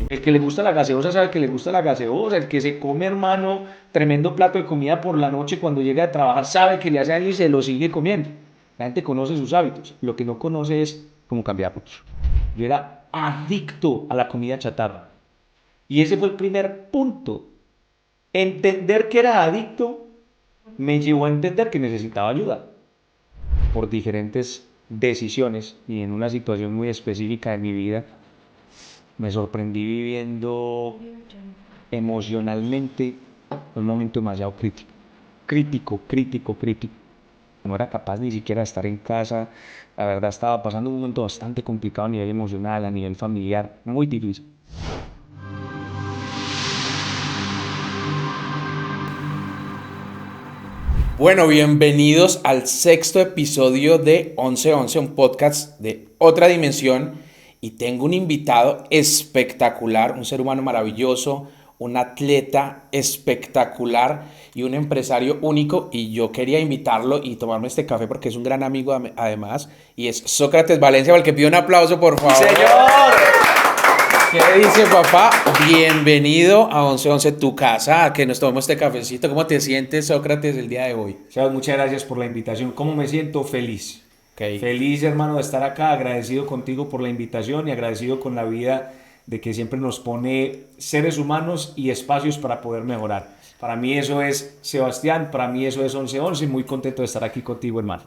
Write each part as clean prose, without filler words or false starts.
El que le gusta la gaseosa sabe que le gusta la gaseosa. El que se come, hermano, tremendo plato de comida por la noche cuando llega a trabajar sabe que le hace daño y se lo sigue comiendo. La gente conoce sus hábitos. Lo que no conoce es cómo cambiarlos. Yo era adicto a la comida chatarra. Y ese fue el primer punto. Entender que era adicto me llevó a entender que necesitaba ayuda por diferentes decisiones y en una situación muy específica de mi vida me sorprendí viviendo emocionalmente un momento demasiado crítico. Crítico. No era capaz ni siquiera de estar en casa. La verdad estaba pasando un momento bastante complicado a nivel emocional, a nivel familiar, muy difícil. Bueno, bienvenidos al sexto episodio de 1111, un podcast de otra dimensión. Y tengo un invitado espectacular, un ser humano maravilloso, un atleta espectacular y un empresario único. Y yo quería invitarlo y tomarme este café porque es un gran amigo además. Y es Sócrates Valencia, al que pido un aplauso, por ¡Sí, favor. señor! ¿Qué dice, papá? Bienvenido a 1111, tu casa, a que nos tomemos este cafecito. ¿Cómo te sientes, Sócrates, el día de hoy? Sebas, muchas gracias por la invitación. ¿Cómo me siento? Feliz. Ok. Feliz, hermano, de estar acá, agradecido contigo por la invitación y agradecido con la vida de que siempre nos pone seres humanos y espacios para poder mejorar. Para mí eso es Sebastián, para mí eso es 1111, muy contento de estar aquí contigo, hermano.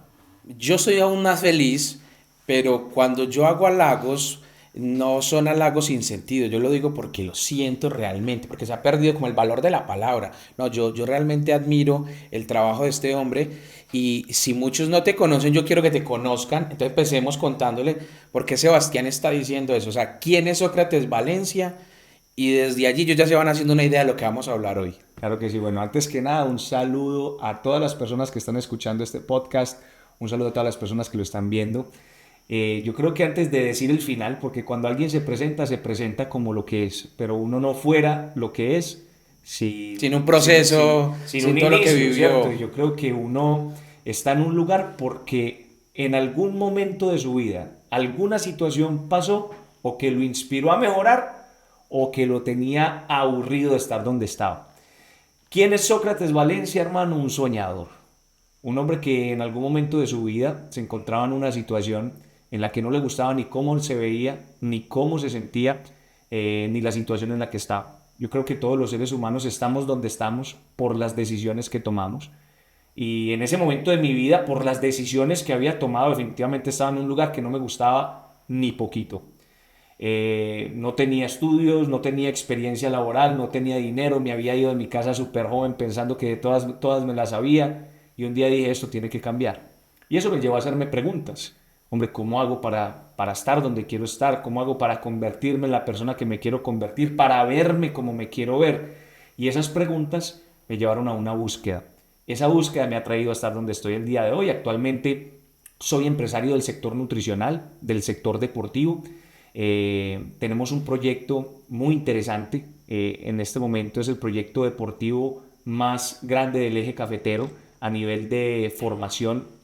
Yo soy aún más feliz, pero cuando yo hago halagos, no son halagos sin sentido. Yo lo digo porque lo siento realmente, porque se ha perdido como el valor de la palabra. No, yo realmente admiro el trabajo de este hombre y si muchos no te conocen, yo quiero que te conozcan. Entonces empecemos contándole por qué Sebastián está diciendo eso. O sea, ¿quién es Sócrates Valencia? Y desde allí ellos ya se van haciendo una idea de lo que vamos a hablar hoy. Claro que sí. Bueno, antes que nada, un saludo a todas las personas que están escuchando este podcast, un saludo a todas las personas que lo están viendo. Yo creo que antes de decir el final, porque cuando alguien se presenta como lo que es, pero uno no fuera lo que es Sin un sin proceso, sin sin un todo lo que inicio, ¿cierto? vivió. Yo creo que uno está en un lugar porque en algún momento de su vida alguna situación pasó o que lo inspiró a mejorar o que lo tenía aburrido de estar donde estaba. ¿Quién es Sócrates Valencia, hermano? Un soñador. Un hombre que en algún momento de su vida se encontraba en una situación en la que no le gustaba ni cómo se veía, ni cómo se sentía, ni la situación en la que estaba. Yo creo que todos los seres humanos estamos donde estamos por las decisiones que tomamos. Y en ese momento de mi vida, por las decisiones que había tomado, definitivamente estaba en un lugar que no me gustaba ni poquito. No tenía estudios, no tenía experiencia laboral, no tenía dinero, me había ido de mi casa súper joven pensando que todas me las sabía y un día dije esto tiene que cambiar. Y eso me llevó a hacerme preguntas. Hombre, ¿cómo hago para estar donde quiero estar? ¿Cómo hago para convertirme en la persona que me quiero convertir? Para verme como me quiero ver. Y esas preguntas me llevaron a una búsqueda. Esa búsqueda me ha traído a estar donde estoy el día de hoy. Actualmente soy empresario del sector nutricional, del sector deportivo. Tenemos un proyecto muy interesante. En este momento es el proyecto deportivo más grande del eje cafetero a nivel de formación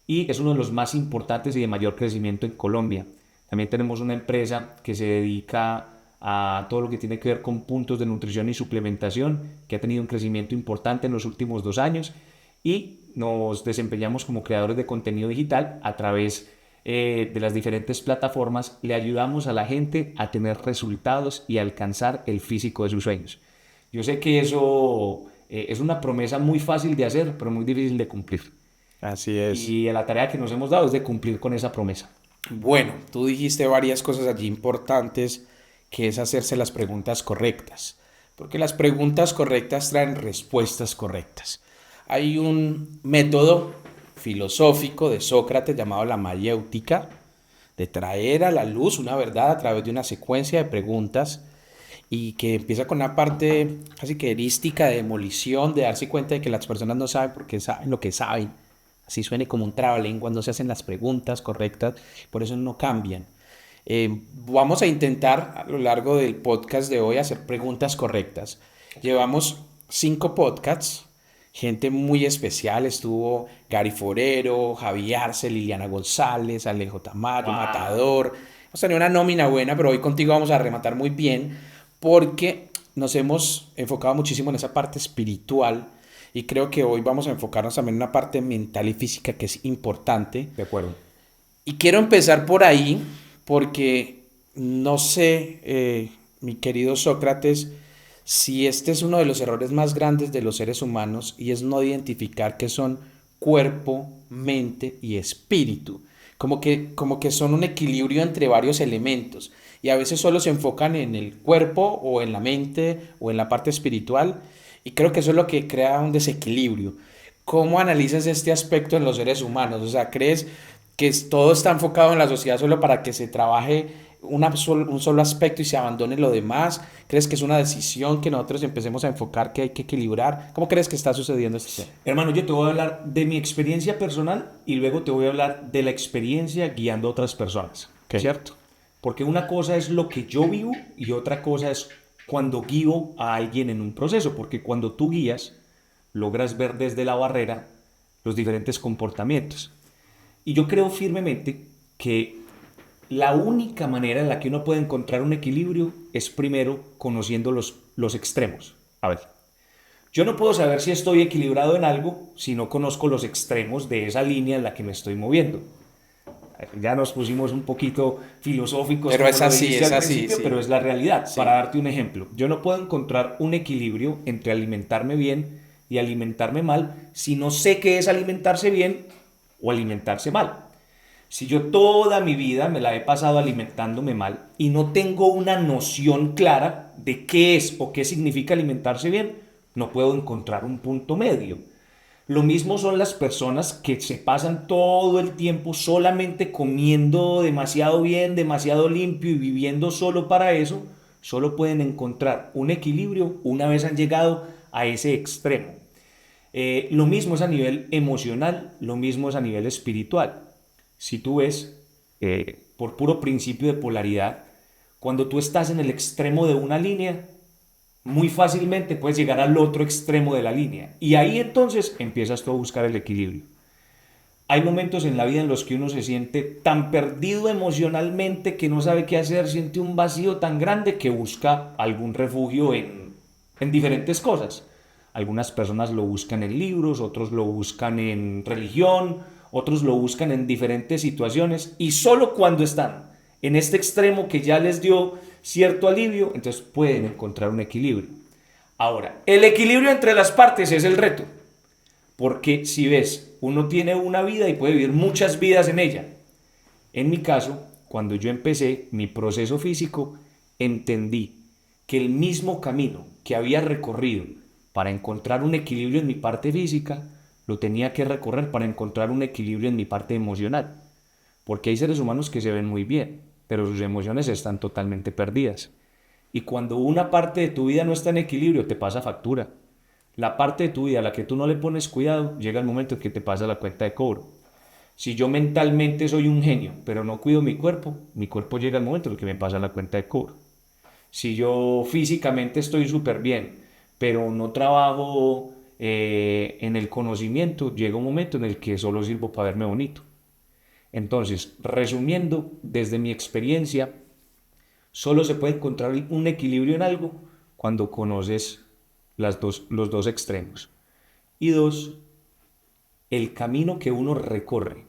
y es uno de los más importantes y de mayor crecimiento en Colombia. También tenemos una empresa que se dedica a todo lo que tiene que ver con puntos de nutrición y suplementación, que ha tenido un crecimiento importante en los últimos 2 años y nos desempeñamos como creadores de contenido digital a través de las diferentes plataformas. Le ayudamos a la gente a tener resultados y a alcanzar el físico de sus sueños. Yo sé que eso es una promesa muy fácil de hacer, pero muy difícil de cumplir. Así es. Y la tarea que nos hemos dado es de cumplir con esa promesa. Bueno, tú dijiste varias cosas allí importantes, que es hacerse las preguntas correctas, porque las preguntas correctas traen respuestas correctas. Hay un método filosófico de Sócrates llamado la mayéutica, de traer a la luz una verdad a través de una secuencia de preguntas y que empieza con una parte casi que erística de demolición, de darse cuenta de que las personas no saben porque saben lo que saben. Así suene como un trabalengua, cuando se hacen las preguntas correctas, por eso no cambian. Vamos a intentar a lo largo del podcast de hoy hacer preguntas correctas. Llevamos 5 podcasts, gente muy especial, estuvo Gary Forero, Javi Arce, Liliana González, Alejo Tamayo, Wow. Matador, hemos tenido una nómina buena, pero hoy contigo vamos a rematar muy bien porque nos hemos enfocado muchísimo en esa parte espiritual y creo que hoy vamos a enfocarnos también en una parte mental y física que es importante. De acuerdo. Y quiero empezar por ahí porque no sé, mi querido Sócrates, si este es uno de los errores más grandes de los seres humanos y es no identificar que son cuerpo, mente y espíritu. Como que son un equilibrio entre varios elementos y a veces solo se enfocan en el cuerpo o en la mente o en la parte espiritual y creo que eso es lo que crea un desequilibrio. ¿Cómo analizas este aspecto en los seres humanos? O sea, ¿crees que todo está enfocado en la sociedad solo para que se trabaje un solo aspecto y se abandone lo demás? ¿Crees que es una decisión que nosotros empecemos a enfocar que hay que equilibrar? ¿Cómo crees que está sucediendo este tema? Hermano, yo te voy a hablar de mi experiencia personal y luego te voy a hablar de la experiencia guiando a otras personas, Ok. ¿cierto? Porque una cosa es lo que yo vivo y otra cosa es cuando guío a alguien en un proceso, porque cuando tú guías, logras ver desde la barrera los diferentes comportamientos. Y yo creo firmemente que la única manera en la que uno puede encontrar un equilibrio es primero conociendo los extremos. A ver, yo no puedo saber si estoy equilibrado en algo si no conozco los extremos de esa línea en la que me estoy moviendo. Ya nos pusimos un poquito filosóficos, Pero como es lo así, dijiste es al así, principio, sí. pero es la realidad. Sí. Para darte un ejemplo, yo no puedo encontrar un equilibrio entre alimentarme bien y alimentarme mal si no sé qué es alimentarse bien o alimentarse mal. Si yo toda mi vida me la he pasado alimentándome mal y no tengo una noción clara de qué es o qué significa alimentarse bien, no puedo encontrar un punto medio. Lo mismo son las personas que se pasan todo el tiempo solamente comiendo demasiado bien, demasiado limpio y viviendo solo para eso, solo pueden encontrar un equilibrio una vez han llegado a ese extremo. Lo mismo es a nivel emocional, lo mismo es a nivel espiritual. Si tú ves, por puro principio de polaridad, cuando tú estás en el extremo de una línea, muy fácilmente puedes llegar al otro extremo de la línea. Y ahí entonces empiezas tú a buscar el equilibrio. Hay momentos en la vida en los que uno se siente tan perdido emocionalmente que no sabe qué hacer, siente un vacío tan grande que busca algún refugio en diferentes cosas. Algunas personas lo buscan en libros, otros lo buscan en religión, otros lo buscan en diferentes situaciones y solo cuando están en este extremo que ya les dio cierto alivio, entonces pueden encontrar un equilibrio. Ahora, el equilibrio entre las partes es el reto. Porque si ves, uno tiene una vida y puede vivir muchas vidas en ella. En mi caso, cuando yo empecé mi proceso físico, entendí que el mismo camino que había recorrido para encontrar un equilibrio en mi parte física, lo tenía que recorrer para encontrar un equilibrio en mi parte emocional. Porque hay seres humanos que se ven muy bien, pero sus emociones están totalmente perdidas. Y cuando una parte de tu vida no está en equilibrio, te pasa factura. La parte de tu vida a la que tú no le pones cuidado, llega el momento en que te pasa la cuenta de cobro. Si yo mentalmente soy un genio, pero no cuido mi cuerpo llega el momento en que me pasa la cuenta de cobro. Si yo físicamente estoy súper bien, pero no trabajo en el conocimiento, llega un momento en el que solo sirvo para verme bonito. Entonces, resumiendo, desde mi experiencia, solo se puede encontrar un equilibrio en algo cuando conoces los dos extremos. Y dos, el camino que uno recorre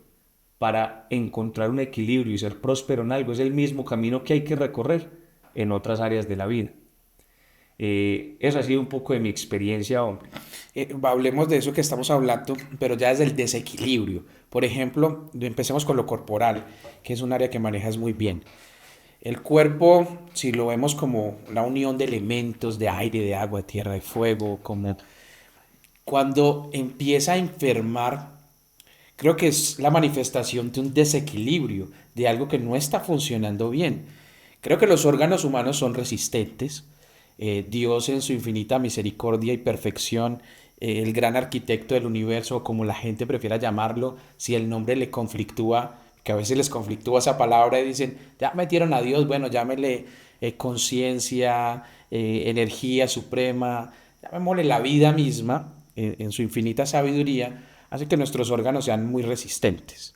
para encontrar un equilibrio y ser próspero en algo es el mismo camino que hay que recorrer en otras áreas de la vida. Eso ha sido un poco de mi experiencia, hombre. Hablemos de eso que estamos hablando, pero ya desde el desequilibrio. Por ejemplo, empecemos con lo corporal, que es un área que manejas muy bien. El cuerpo, si lo vemos como una unión de elementos, de aire, de agua, de tierra, de fuego, como cuando empieza a enfermar, creo que es la manifestación de un desequilibrio, de algo que no está funcionando bien. Creo que los órganos humanos son resistentes. Dios en su infinita misericordia y perfección, el gran arquitecto del universo, como la gente prefiera llamarlo, si el nombre le conflictúa, que a veces les conflictúa esa palabra y dicen, ya metieron a Dios, bueno, llámele conciencia, energía suprema, llamémosle la vida misma, en su infinita sabiduría, hace que nuestros órganos sean muy resistentes.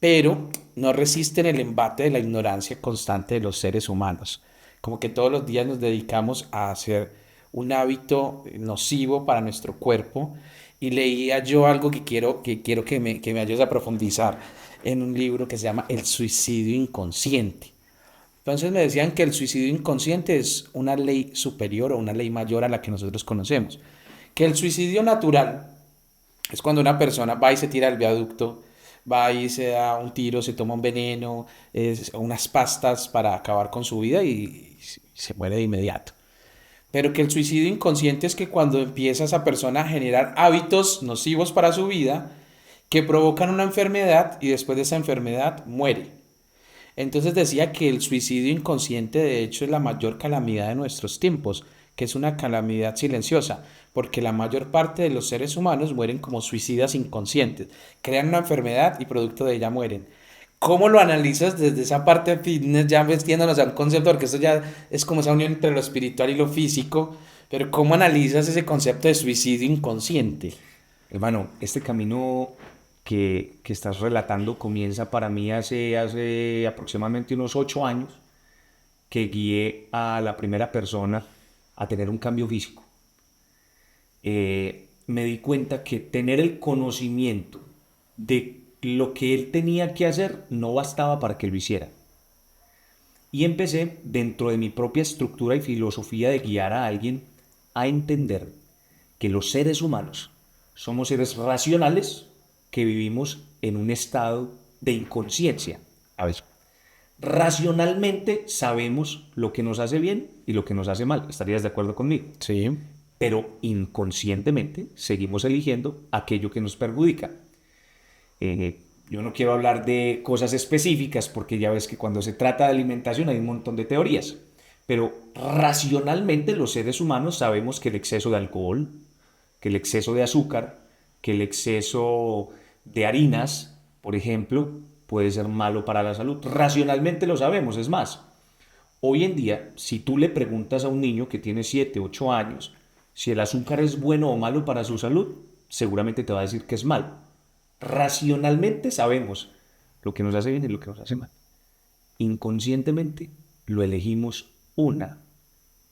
pero no resisten el embate de la ignorancia constante de los seres humanos. Como que todos los días nos dedicamos a hacer un hábito nocivo para nuestro cuerpo. Y leía yo algo que me ayudes a profundizar en un libro que se llama El suicidio inconsciente. Entonces me decían que el suicidio inconsciente es una ley superior o una ley mayor a la que nosotros conocemos. Que el suicidio natural es cuando una persona va y se tira del viaducto, va y se da un tiro, se toma un veneno, unas pastas para acabar con su vida y se muere de inmediato. Pero que el suicidio inconsciente es que cuando empieza esa persona a generar hábitos nocivos para su vida que provocan una enfermedad y después de esa enfermedad muere. Entonces decía que el suicidio inconsciente de hecho es la mayor calamidad de nuestros tiempos, que es una calamidad silenciosa, porque la mayor parte de los seres humanos mueren como suicidas inconscientes, crean una enfermedad y producto de ella mueren. ¿Cómo lo analizas desde esa parte fitness, ya metiéndonos al concepto, porque esto ya es como esa unión entre lo espiritual y lo físico, pero cómo analizas ese concepto de suicidio inconsciente? Hermano, este camino que estás relatando comienza para mí hace aproximadamente unos 8 años que guié a la primera persona a tener un cambio físico. Me di cuenta que tener el conocimiento de lo que él tenía que hacer no bastaba para que lo hiciera. Y empecé, dentro de mi propia estructura y filosofía de guiar a alguien, a entender que los seres humanos somos seres racionales que vivimos en un estado de inconsciencia. A ver, racionalmente sabemos lo que nos hace bien y lo que nos hace mal. ¿Estarías de acuerdo conmigo? Sí. Pero inconscientemente seguimos eligiendo aquello que nos perjudica. Yo no quiero hablar de cosas específicas porque ya ves que cuando se trata de alimentación hay un montón de teorías, pero racionalmente los seres humanos sabemos que el exceso de alcohol, que el exceso de azúcar, que el exceso de harinas, por ejemplo, puede ser malo para la salud. Racionalmente lo sabemos, es más. Hoy en día, si tú le preguntas a un niño que tiene 7, 8 años si el azúcar es bueno o malo para su salud, seguramente te va a decir que es malo. Racionalmente sabemos lo que nos hace bien y lo que nos hace mal. Inconscientemente lo elegimos una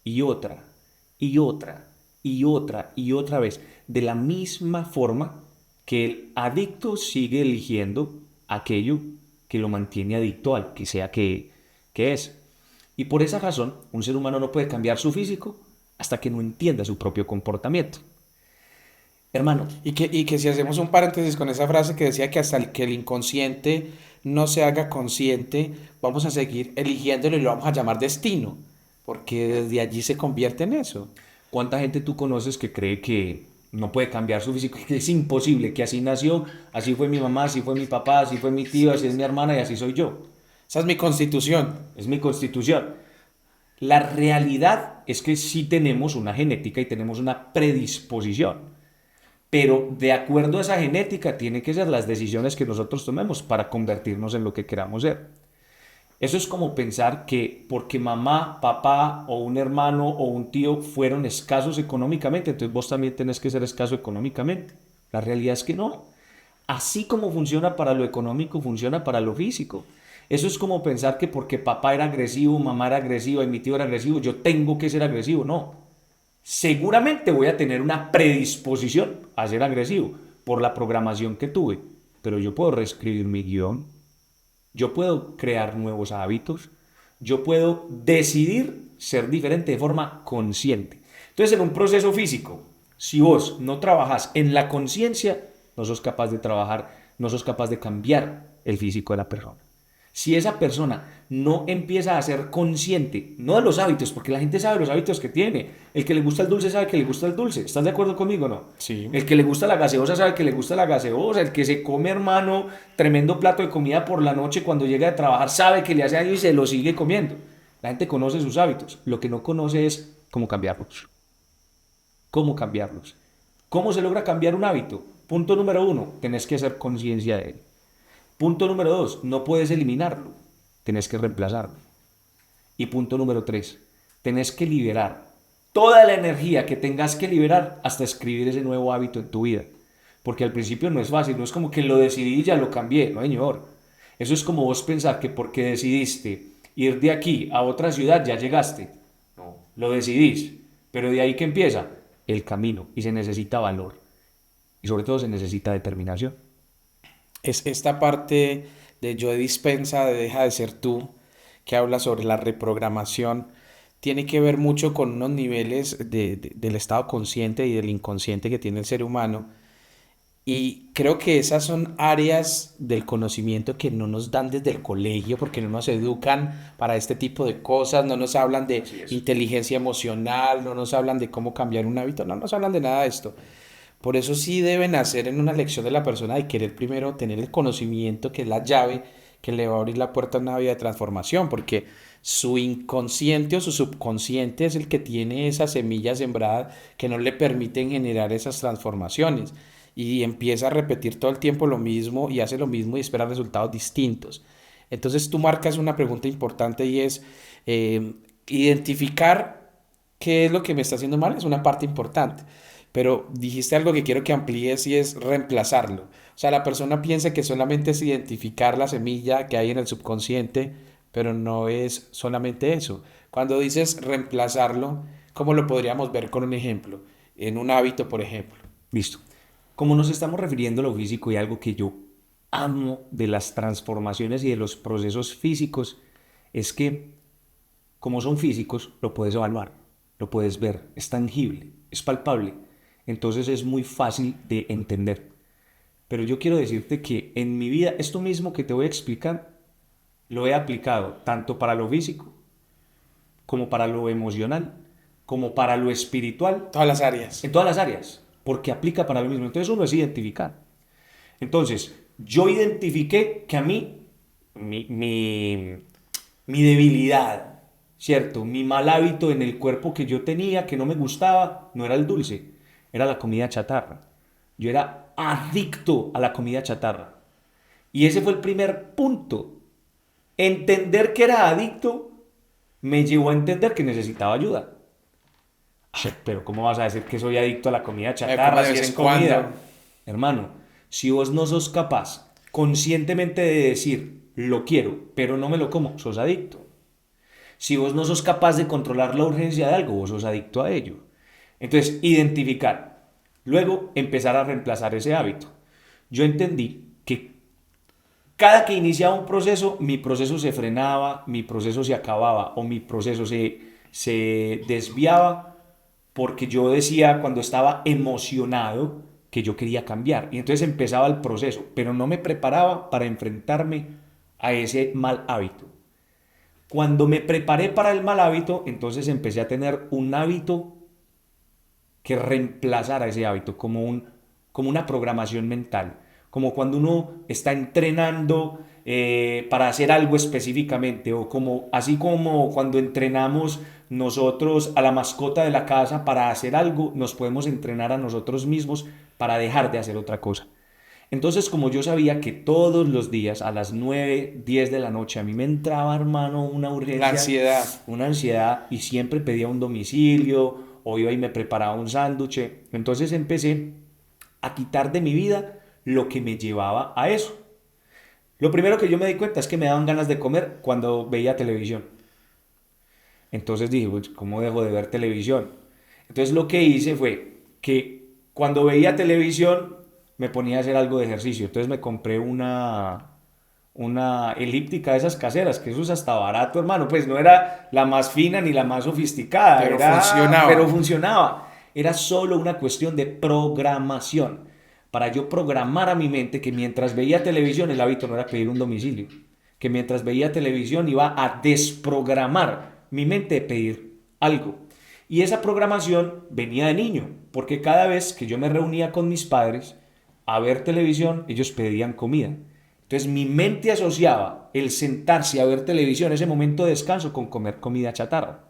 y otra y otra y otra y otra vez, de la misma forma que el adicto sigue eligiendo aquello que lo mantiene adicto al que sea que es. Y por esa razón, un ser humano no puede cambiar su físico hasta que no entienda su propio comportamiento. Hermano, Y que si hacemos un paréntesis con esa frase que decía que que el inconsciente no se haga consciente, vamos a seguir eligiéndolo y lo vamos a llamar destino, porque desde allí se convierte en eso. ¿cuánta gente tú conoces que cree que no puede cambiar su físico? Que es imposible, que así nació, así fue mi mamá, así fue mi papá, así fue mi tío, así es mi hermana y así soy yo. Esa es mi constitución. Es mi constitución. La realidad es que sí tenemos una genética y tenemos una predisposición, pero de acuerdo a esa genética tienen que ser las decisiones que nosotros tomemos para convertirnos en lo que queramos ser. Eso es como pensar que porque mamá, papá o un hermano o un tío fueron escasos económicamente, entonces vos también tenés que ser escaso económicamente. La realidad es que no. Así como funciona para lo económico, funciona para lo físico. Eso es como pensar que porque papá era agresivo, mamá era agresiva y mi tío era agresivo, yo tengo que ser agresivo. No. Seguramente voy a tener una predisposición a ser agresivo por la programación que tuve, pero yo puedo reescribir mi guión, yo puedo crear nuevos hábitos, yo puedo decidir ser diferente de forma consciente. Entonces, en un proceso físico, si vos no trabajas en la conciencia, no sos capaz de trabajar, no sos capaz de cambiar el físico de la persona. Si esa persona no empieza a ser consciente, no de los hábitos, porque la gente sabe los hábitos que tiene. El que le gusta el dulce sabe que le gusta el dulce. ¿Estás de acuerdo conmigo o no? Sí. El que le gusta la gaseosa sabe que le gusta la gaseosa. El que se come, hermano, tremendo plato de comida por la noche cuando llega de trabajar sabe que le hace daño y se lo sigue comiendo. La gente conoce sus hábitos. Lo que no conoce es cómo cambiarlos. ¿Cómo cambiarlos? ¿Cómo se logra cambiar un hábito? Punto número 1, tenés que hacer conciencia de él. Punto número 2, no puedes eliminarlo, tenés que reemplazarlo. Y punto número 3, tenés que liberar toda la energía que tengas que liberar hasta escribir ese nuevo hábito en tu vida. Porque al principio no es fácil, no es como que lo decidí y ya lo cambié, no señor. Eso es como vos pensar que porque decidiste ir de aquí a otra ciudad ya llegaste. No, lo decidís, pero de ahí que empieza el camino y se necesita valor y sobre todo se necesita determinación. Es esta parte de Yo Dispensa, de Deja de ser tú, que habla sobre la reprogramación, tiene que ver mucho con unos niveles del estado consciente y del inconsciente que tiene el ser humano. Y creo que esas son áreas del conocimiento que no nos dan desde el colegio, porque no nos educan para este tipo de cosas, no nos hablan de Así es. inteligencia emocional, no nos hablan de cómo cambiar un hábito, no nos hablan de nada de esto. Por eso sí deben hacer en una lección de la persona de querer primero tener el conocimiento, que es la llave que le va a abrir la puerta a una vida de transformación, porque su inconsciente o su subconsciente es el que tiene esas semillas sembradas que no le permiten generar esas transformaciones y empieza a repetir todo el tiempo lo mismo y hace lo mismo y espera resultados distintos. Entonces tú marcas una pregunta importante y es identificar qué es lo que me está haciendo mal, es una parte importante. Pero dijiste algo que quiero que amplíes y es reemplazarlo. O sea, la persona piensa que solamente es identificar la semilla que hay en el subconsciente, pero no es solamente eso. Cuando dices reemplazarlo, ¿cómo lo podríamos ver con un ejemplo? En un hábito, por ejemplo. Listo. Como nos estamos refiriendo a lo físico y algo que yo amo de las transformaciones y de los procesos físicos, es que como son físicos, lo puedes evaluar, lo puedes ver, es tangible, es palpable. Entonces es muy fácil de entender. Pero yo quiero decirte que en mi vida, esto mismo que te voy a explicar, lo he aplicado tanto para lo físico, como para lo emocional, como para lo espiritual, Todas las áreas. en todas las áreas, porque aplica para lo mismo. Entonces uno es identificar. Entonces, yo identifiqué que a mí, mi debilidad, ¿cierto? Mi mal hábito en el cuerpo que yo tenía, que no me gustaba, no era el dulce, era la comida chatarra. Yo era adicto a la comida chatarra. Y ese fue el primer punto. Entender que era adicto me llevó a entender que necesitaba ayuda. Pero ¿cómo vas a decir que soy adicto a la comida Como chatarra de si vez es en cuando. comida? Hermano, si vos no sos capaz conscientemente de decir lo quiero, pero no me lo como, sos adicto. Si vos no sos capaz de controlar la urgencia de algo, vos sos adicto a ello. Entonces, identificar. Luego, empezar a reemplazar ese hábito. Yo entendí que cada que iniciaba un proceso, mi proceso se frenaba, mi proceso se acababa o mi proceso se desviaba porque yo decía cuando estaba emocionado que yo quería cambiar. Y entonces empezaba el proceso, pero no me preparaba para enfrentarme a ese mal hábito. Cuando me preparé para el mal hábito, entonces empecé a tener un hábito que reemplazara ese hábito, como una programación mental, como cuando uno está entrenando para hacer algo específicamente, o como, así como cuando entrenamos nosotros a la mascota de la casa para hacer algo, nos podemos entrenar a nosotros mismos para dejar de hacer otra cosa. Entonces, como yo sabía que todos los días a las 9 10 de la noche a mí me entraba, hermano, una La urgencia, ansiedad. una ansiedad y siempre pedía un domicilio o iba y me preparaba un sándwich. Entonces empecé a quitar de mi vida lo que me llevaba a eso. Lo primero que yo me di cuenta es que me daban ganas de comer cuando veía televisión. Entonces dije, pues, ¿cómo dejo de ver televisión? Entonces lo que hice fue que cuando veía televisión me ponía a hacer algo de ejercicio. Entonces me compré una elíptica de esas caseras, que eso es hasta barato, hermano. Pues no era la más fina ni la más sofisticada, Pero pero funcionaba. funcionaba. Era solo una cuestión de programación. Para yo programar a mi mente que mientras veía televisión el hábito no era pedir un domicilio. Que mientras veía televisión iba a desprogramar mi mente de pedir algo. Y esa programación venía de niño, porque cada vez que yo me reunía con mis padres a ver televisión, ellos pedían comida. Entonces mi mente asociaba el sentarse a ver televisión, ese momento de descanso, con comer comida chatarra.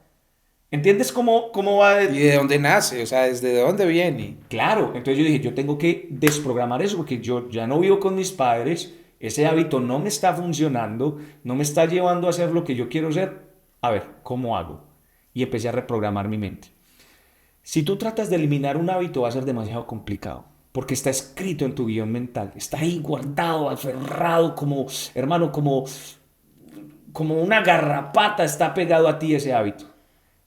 ¿Entiendes cómo va? ¿Y de dónde nace? O sea, ¿desde dónde viene? Claro, entonces yo dije, yo tengo que desprogramar eso porque yo ya no vivo con mis padres, ese hábito no me está funcionando, no me está llevando a hacer lo que yo quiero hacer. A ver, ¿cómo hago? Y empecé a reprogramar mi mente. Si tú tratas de eliminar un hábito va a ser demasiado complicado. porque está escrito en tu guión mental, está ahí guardado, aferrado, como, hermano, como una garrapata está pegado a ti ese hábito.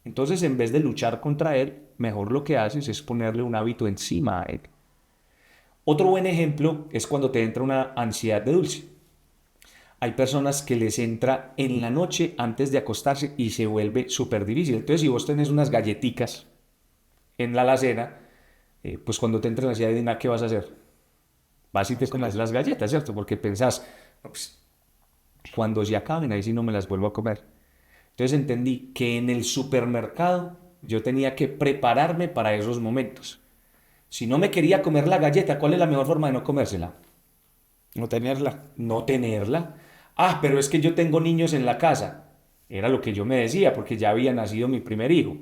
Entonces, en vez de luchar contra él, mejor lo que haces es ponerle un hábito encima a él. Otro buen ejemplo es cuando te entra una ansiedad de dulce. Hay personas que les entra en la noche antes de acostarse y se vuelve súper difícil. Entonces, si vos tenés unas galletitas en la alacena, pues cuando te entra la ansiedad de nada, ¿qué vas a hacer? Vas y te comes las galletas, ¿cierto? Porque pensás, no, pues, cuando se acaben, ahí sí no me las vuelvo a comer. Entonces entendí que en el supermercado yo tenía que prepararme para esos momentos. Si no me quería comer la galleta, ¿cuál es la mejor forma de no comérsela? No tenerla. No tenerla. Ah, pero es que yo tengo niños en la casa. Era lo que yo me decía, porque ya había nacido mi primer hijo.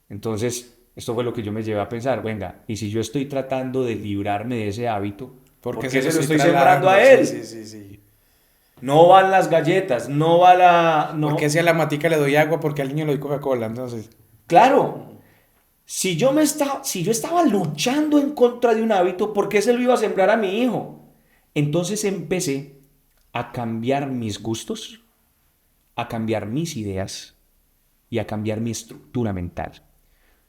Entonces, esto fue lo que yo me llevé a pensar. Venga, y si yo estoy tratando de librarme de ese hábito, ¿por qué se lo estoy sembrando a él? Sí, sí, sí, sí. No van las galletas, no va la... No. Porque si a la matica le doy agua, porque al niño le doy Coca-Cola, entonces. Claro, si yo estaba luchando en contra de un hábito, ¿por qué se lo iba a sembrar a mi hijo? Entonces empecé a cambiar mis gustos, a cambiar mis ideas y a cambiar mi estructura mental.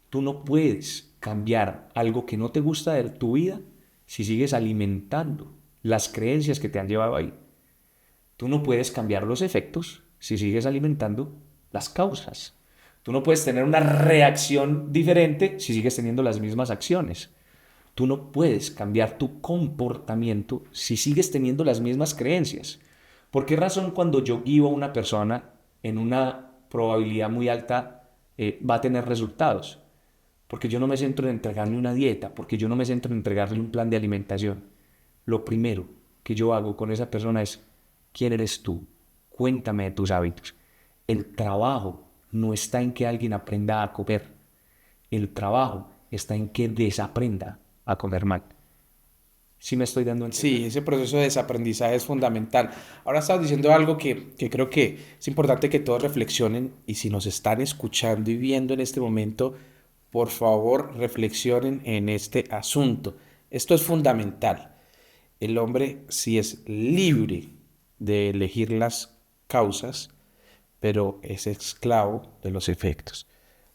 Tú no puedes cambiar algo que no te gusta de tu vida si sigues alimentando las creencias que te han llevado ahí. Tú no puedes cambiar los efectos si sigues alimentando las causas. Tú no puedes tener una reacción diferente si sigues teniendo las mismas acciones. Tú no puedes cambiar tu comportamiento si sigues teniendo las mismas creencias. ¿Por qué razón cuando yo guío a una persona en una probabilidad muy alta va a tener resultados? Porque yo no me centro en entregarle una dieta, porque yo no me centro en entregarle un plan de alimentación. Lo primero que yo hago con esa persona es: ¿quién eres tú? Cuéntame de tus hábitos. El trabajo no está en que alguien aprenda a comer. El trabajo está en que desaprenda a comer mal. ¿Sí me estoy dando a entender? Sí, ese proceso de desaprendizaje es fundamental. Ahora estás diciendo algo que creo que es importante que todos reflexionen y si nos están escuchando y viendo en este momento, por favor reflexionen en este asunto. Esto es fundamental. El hombre sí es libre de elegir las causas, pero es esclavo de los efectos.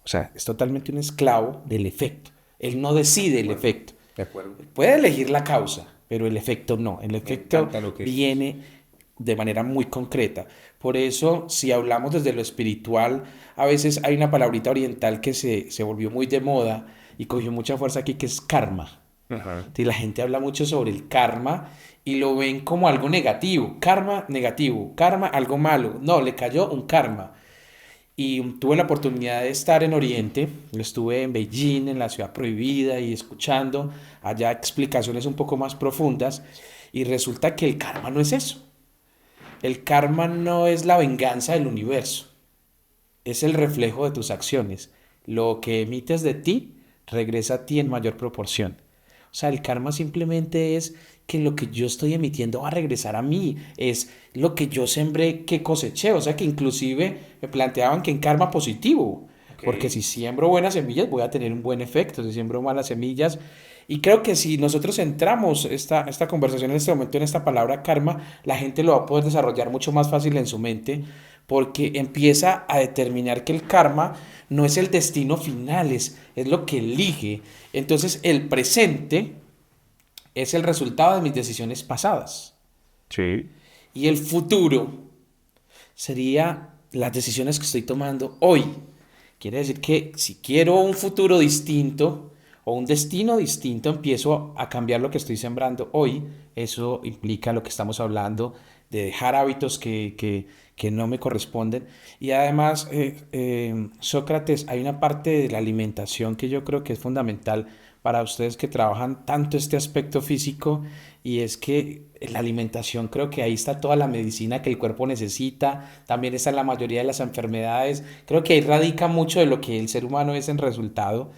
O sea, es totalmente un esclavo del efecto. Él no decide el efecto. De acuerdo. Puede elegir la causa, pero el efecto no. El efecto encanta lo que viene de manera muy concreta. Por eso, si hablamos desde lo espiritual, a veces hay una palabrita oriental que se volvió muy de moda y cogió mucha fuerza aquí, que es karma. Ajá. Y la gente habla mucho sobre el karma y lo ven como algo negativo. Karma negativo, karma algo malo. No, le cayó un karma. Y tuve la oportunidad de estar en Oriente, estuve en Beijing, en la ciudad prohibida, y escuchando allá explicaciones un poco más profundas, y resulta que el karma no es eso. El karma no es la venganza del universo, es el reflejo de tus acciones. Lo que emites de ti regresa a ti en mayor proporción. O sea, el karma simplemente es que lo que yo estoy emitiendo va a regresar a mí, es lo que yo sembré que coseché, o sea que inclusive me planteaban que en karma positivo, porque si siembro buenas semillas voy a tener un buen efecto, si siembro malas semillas, y creo que si nosotros centramos esta conversación en este momento en esta palabra karma, la gente lo va a poder desarrollar mucho más fácil en su mente, porque empieza a determinar que el karma no es el destino final, es lo que elige. Entonces el presente es el resultado de mis decisiones pasadas. Sí. Y el futuro sería las decisiones que estoy tomando hoy. Quiere decir que si quiero un futuro distinto o un destino distinto, empiezo a cambiar lo que estoy sembrando hoy. Eso implica lo que estamos hablando de dejar hábitos que no me corresponden. Y además, Sócrates, hay una parte de la alimentación que yo creo que es fundamental para ustedes que trabajan tanto este aspecto físico, y es que la alimentación, creo que ahí está toda la medicina que el cuerpo necesita, también está en la mayoría de las enfermedades, creo que ahí radica mucho de lo que el ser humano es en resultado,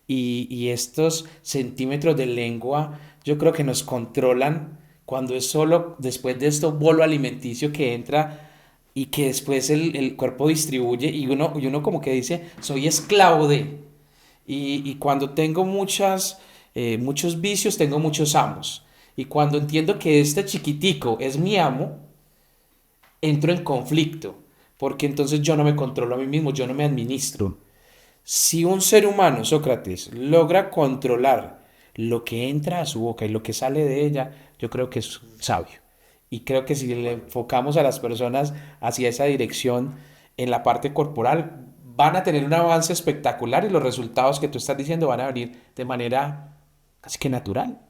y estos centímetros de lengua yo creo que nos controlan cuando es solo después de esto bolo alimenticio que entra y que después el cuerpo distribuye, y uno como que dice, soy esclavo de... Y cuando tengo muchas muchos vicios, tengo muchos amos. Y cuando entiendo que este chiquitico es mi amo, entro en conflicto, porque entonces yo no me controlo a mí mismo, yo no me administro. Si un ser humano, Sócrates, logra controlar lo que entra a su boca y lo que sale de ella, yo creo que es sabio. Y creo que si le enfocamos a las personas hacia esa dirección en la parte corporal, van a tener un avance espectacular y los resultados que tú estás diciendo van a venir de manera casi que natural.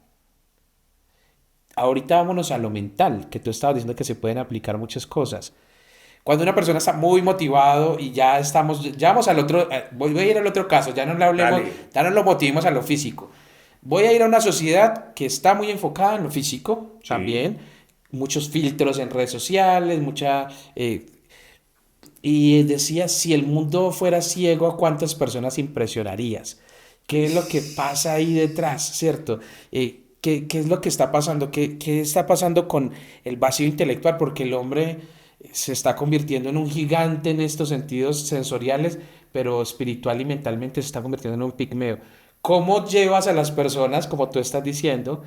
Ahorita vámonos a lo mental, que tú estabas diciendo que se pueden aplicar muchas cosas. Cuando una persona está muy motivado y ya vamos al otro, voy a ir al otro caso, ya no le hablemos, Dale. ya no lo motivemos a lo físico. Voy a ir a una sociedad que está muy enfocada en lo físico Sí. también, muchos filtros en redes sociales, y decía, si el mundo fuera ciego, ¿a cuántas personas impresionarías? ¿Qué es lo que pasa ahí detrás, cierto? ¿Qué es lo que está pasando? ¿Qué está pasando con el vacío intelectual? Porque el hombre se está convirtiendo en un gigante en estos sentidos sensoriales, pero espiritual y mentalmente se está convirtiendo en un pigmeo. ¿Cómo llevas a las personas, como tú estás diciendo,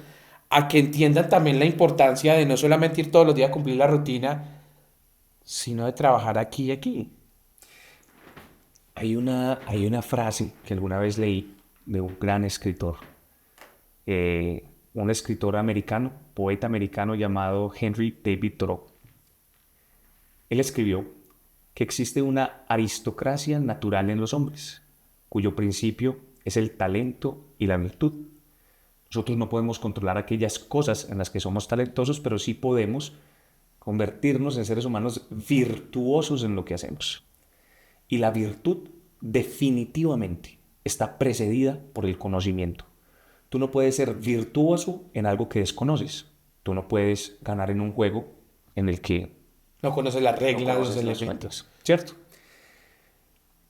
a que entiendan también la importancia de no solamente ir todos los días a cumplir la rutina, sino de trabajar aquí y aquí? Hay una frase que alguna vez leí de un gran escritor, un escritor americano, poeta americano llamado Henry David Thoreau. Él escribió que existe una aristocracia natural en los hombres, cuyo principio es el talento y la virtud. Nosotros no podemos controlar aquellas cosas en las que somos talentosos, pero sí podemos convertirnos en seres humanos virtuosos en lo que hacemos. Y la virtud definitivamente está precedida por el conocimiento. Tú no puedes ser virtuoso en algo que desconoces. Tú no puedes ganar en un juego en el que No conoces las no reglas, los conoces las elementos. reglas, ¿cierto?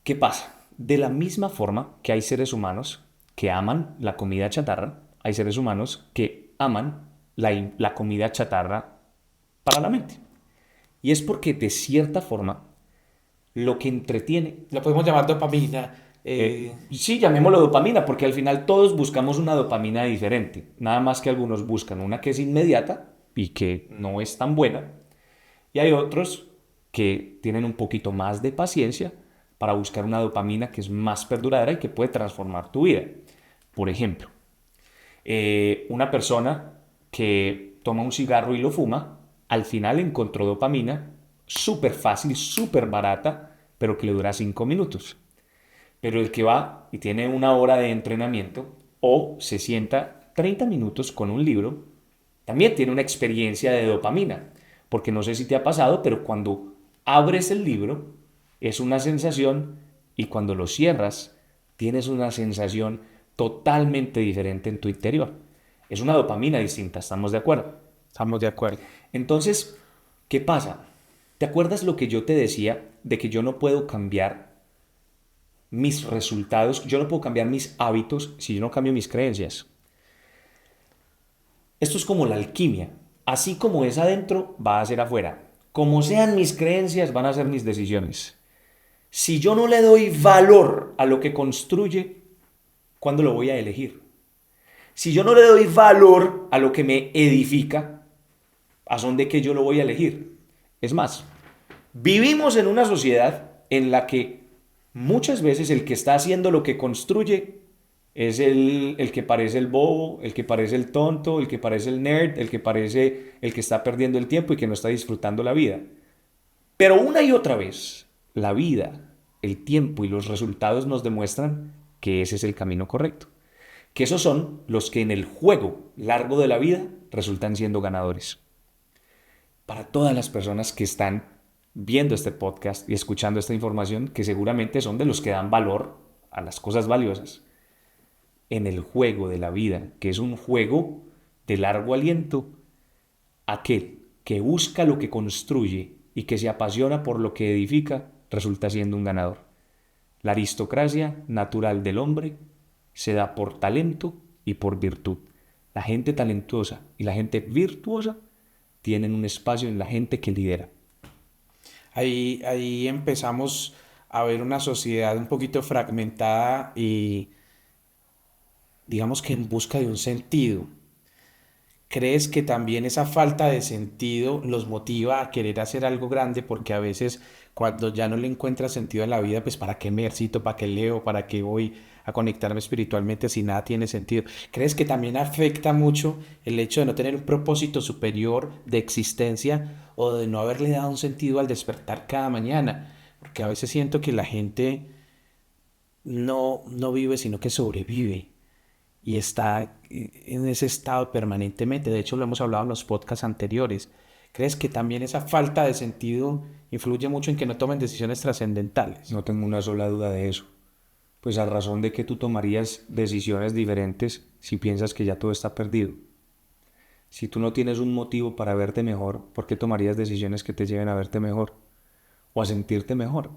¿Qué pasa? De la misma forma que hay seres humanos que aman la comida chatarra, hay seres humanos que aman la comida chatarra para la mente. Y es porque de cierta forma lo que entretiene, Lo podemos llamar dopamina. sí, llamémoslo dopamina, porque al final todos buscamos una dopamina diferente. Nada más que algunos buscan una que es inmediata y que no es tan buena. Y hay otros que tienen un poquito más de paciencia para buscar una dopamina que es más perduradera y que puede transformar tu vida. Por ejemplo, una persona que toma un cigarro y lo fuma, al final encontró dopamina súper fácil, súper barata, pero que le dura 5 minutos. Pero el que va y tiene una hora de entrenamiento o se sienta 30 minutos con un libro, también tiene una experiencia de dopamina. Porque no sé si te ha pasado, pero cuando abres el libro es una sensación y cuando lo cierras tienes una sensación totalmente diferente en tu interior. Es una dopamina distinta, ¿estamos de acuerdo? Estamos de acuerdo. Entonces, ¿qué pasa? ¿Te acuerdas lo que yo te decía de que yo no puedo cambiar mis resultados, yo no puedo cambiar mis hábitos si yo no cambio mis creencias? Esto es como la alquimia. Así como es adentro, va a ser afuera. Como sean mis creencias, van a ser mis decisiones. Si yo no le doy valor a lo que construye, ¿cuándo lo voy a elegir? Si yo no le doy valor a lo que me edifica, ¿a son de qué yo lo voy a elegir? Es más, vivimos en una sociedad en la que muchas veces el que está haciendo lo que construye es el que parece el bobo, el que parece el tonto, el que parece el nerd, el que parece el que está perdiendo el tiempo y que no está disfrutando la vida. Pero una y otra vez, la vida, el tiempo y los resultados nos demuestran que ese es el camino correcto. Que esos son los que en el juego largo de la vida resultan siendo ganadores. Para todas las personas que están viendo este podcast y escuchando esta información, que seguramente son de los que dan valor a las cosas valiosas, en el juego de la vida, que es un juego de largo aliento, aquel que busca lo que construye y que se apasiona por lo que edifica, resulta siendo un ganador. La aristocracia natural del hombre se da por talento y por virtud. La gente talentosa y la gente virtuosa tienen un espacio en la gente que lidera. Ahí empezamos a ver una sociedad un poquito fragmentada y digamos que en busca de un sentido. ¿Crees que también esa falta de sentido los motiva a querer hacer algo grande? Porque a veces cuando ya no le encuentra sentido a la vida, pues ¿para qué me ejercito? ¿Para qué leo? ¿Para qué voy a conectarme espiritualmente si nada tiene sentido? ¿Crees que también afecta mucho el hecho de no tener un propósito superior de existencia o de no haberle dado un sentido al despertar cada mañana? Porque a veces siento que la gente no vive, sino que sobrevive y está en ese estado permanentemente. De hecho, lo hemos hablado en los podcasts anteriores. ¿Crees que también esa falta de sentido influye mucho en que no tomen decisiones trascendentales? No tengo una sola duda de eso. Pues a razón de que tú tomarías decisiones diferentes si piensas que ya todo está perdido. Si tú no tienes un motivo para verte mejor, ¿por qué tomarías decisiones que te lleven a verte mejor o a sentirte mejor?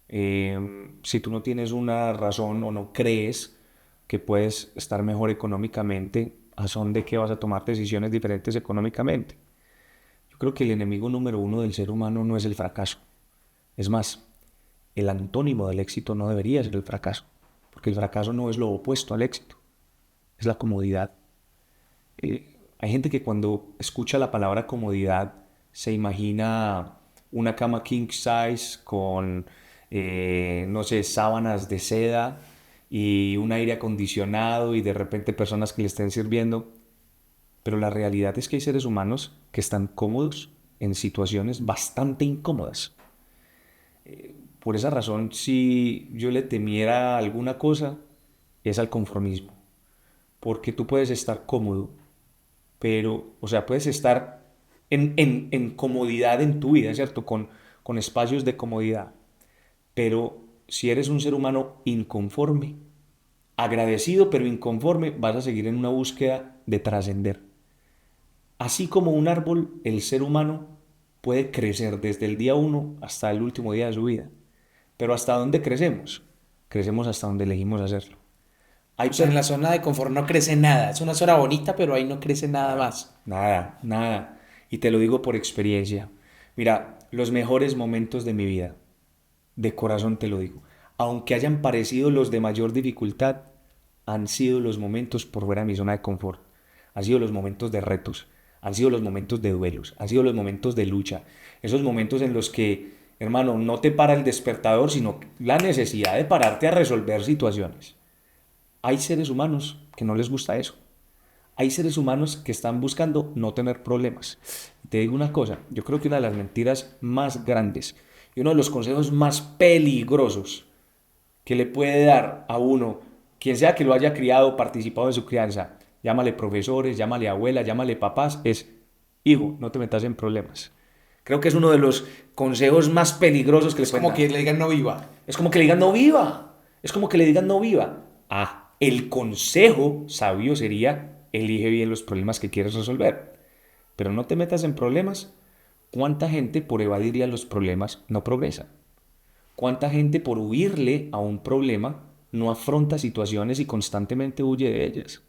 Si tú no tienes una razón o no crees que puedes estar mejor económicamente, ¿a son de qué vas a tomar decisiones diferentes económicamente? Yo creo que el enemigo número uno del ser humano no es el fracaso. Es más, el antónimo del éxito no debería ser el fracaso, porque el fracaso no es lo opuesto al éxito, es la comodidad. Hay gente que cuando escucha la palabra comodidad se imagina una cama king size con, no sé, sábanas de seda y un aire acondicionado y de repente personas que le estén sirviendo. Pero la realidad es que hay seres humanos que están cómodos en situaciones bastante incómodas. Por esa razón, si yo le temiera alguna cosa, es al conformismo. Porque tú puedes estar cómodo, pero, o sea, puedes estar en comodidad en tu vida, ¿cierto? Con espacios de comodidad. Pero si eres un ser humano inconforme, agradecido pero inconforme, vas a seguir en una búsqueda de trascender. Así como un árbol, el ser humano puede crecer desde el día uno hasta el último día de su vida. Pero ¿hasta dónde crecemos? Crecemos hasta donde elegimos hacerlo. Hay O sea, en per la zona de confort no crece nada. Es una zona bonita, pero ahí no crece nada más. Nada, nada. Y te lo digo por experiencia. Mira, los mejores momentos de mi vida, de corazón te lo digo, aunque hayan parecido los de mayor dificultad, han sido los momentos por fuera de mi zona de confort. Han sido los momentos de retos, han sido los momentos de duelos, han sido los momentos de lucha. Esos momentos en los que, hermano, no te para el despertador, sino la necesidad de pararte a resolver situaciones. Hay seres humanos que no les gusta eso. Hay seres humanos que están buscando no tener problemas. Te digo una cosa, yo creo que una de las mentiras más grandes y uno de los consejos más peligrosos que le puede dar a uno, quien sea que lo haya criado, participado en su crianza, llámale profesores, llámale abuela, llámale papás, es, hijo, no te metas en problemas. Creo que es uno de los consejos más peligrosos que le Es pueden como dar. que le digan no viva. Es como que le digan no viva. Es como que le digan no viva. Ah, el consejo sabio sería elige bien los problemas que quieres resolver. Pero no te metas en problemas. ¿Cuánta gente por evadirle a los problemas no progresa? ¿Cuánta gente por huirle a un problema no afronta situaciones y constantemente huye de ellas?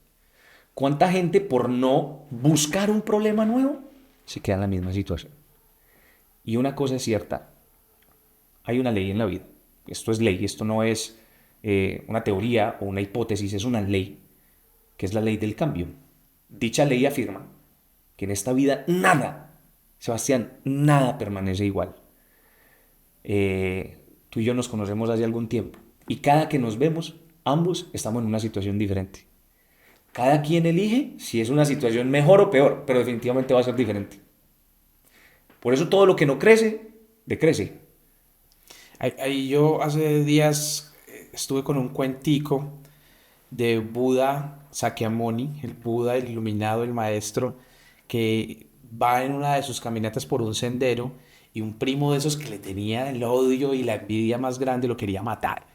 ¿Cuánta gente por no buscar un problema nuevo se queda en la misma situación? Y una cosa es cierta, hay una ley en la vida. Esto es ley, esto no es una teoría o una hipótesis, es una ley, que es la ley del cambio. Dicha ley afirma que en esta vida nada, Sebastián, nada permanece igual. Tú y yo nos conocemos hace algún tiempo y cada que nos vemos, ambos estamos en una situación diferente. Cada quien elige si es una situación mejor o peor, pero definitivamente va a ser diferente. Por eso todo lo que no crece, decrece. Ahí yo hace días estuve con un cuentico de Buda Sakyamuni, el Buda, el iluminado, el maestro, que va en una de sus caminatas por un sendero y un primo de esos que le tenía el odio y la envidia más grande lo quería matar.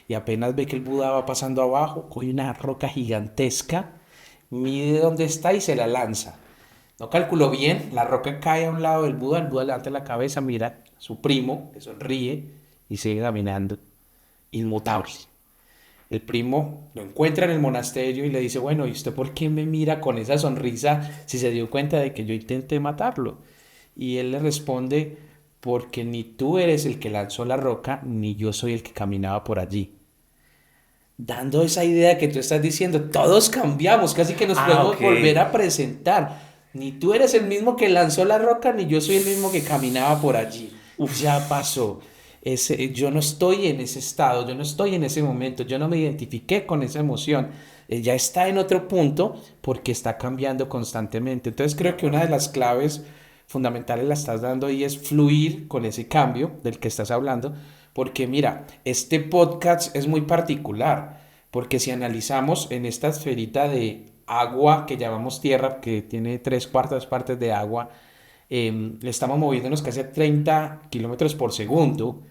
Y apenas ve que el Buda va pasando abajo, coge una roca gigantesca, mide dónde está y se la lanza. No calculó bien, la roca cae a un lado del Buda, el Buda levanta la cabeza, mira a su primo, le sonríe y sigue caminando, inmutable. El primo lo encuentra en el monasterio y le dice, bueno, ¿y usted por qué me mira con esa sonrisa si se dio cuenta de que yo intenté matarlo? Y él le responde, porque ni tú eres el que lanzó la roca, ni yo soy el que caminaba por allí. dando esa idea que tú estás diciendo, todos cambiamos, casi que nos podemos Ok. volver a presentar. Ni tú eres el mismo que lanzó la roca, ni yo soy el mismo que caminaba por allí. Ya pasó. Yo no estoy en ese estado, yo no estoy en ese momento, yo no me identifiqué con esa emoción. Ya está en otro punto porque está cambiando constantemente. Entonces creo que una de las claves fundamentales la estás dando ahí es fluir con ese cambio del que estás hablando, porque mira, este podcast es muy particular, porque si analizamos en esta esferita de agua que llamamos tierra, que tiene tres cuartas partes de agua, estamos moviéndonos casi a 30 kilómetros por segundo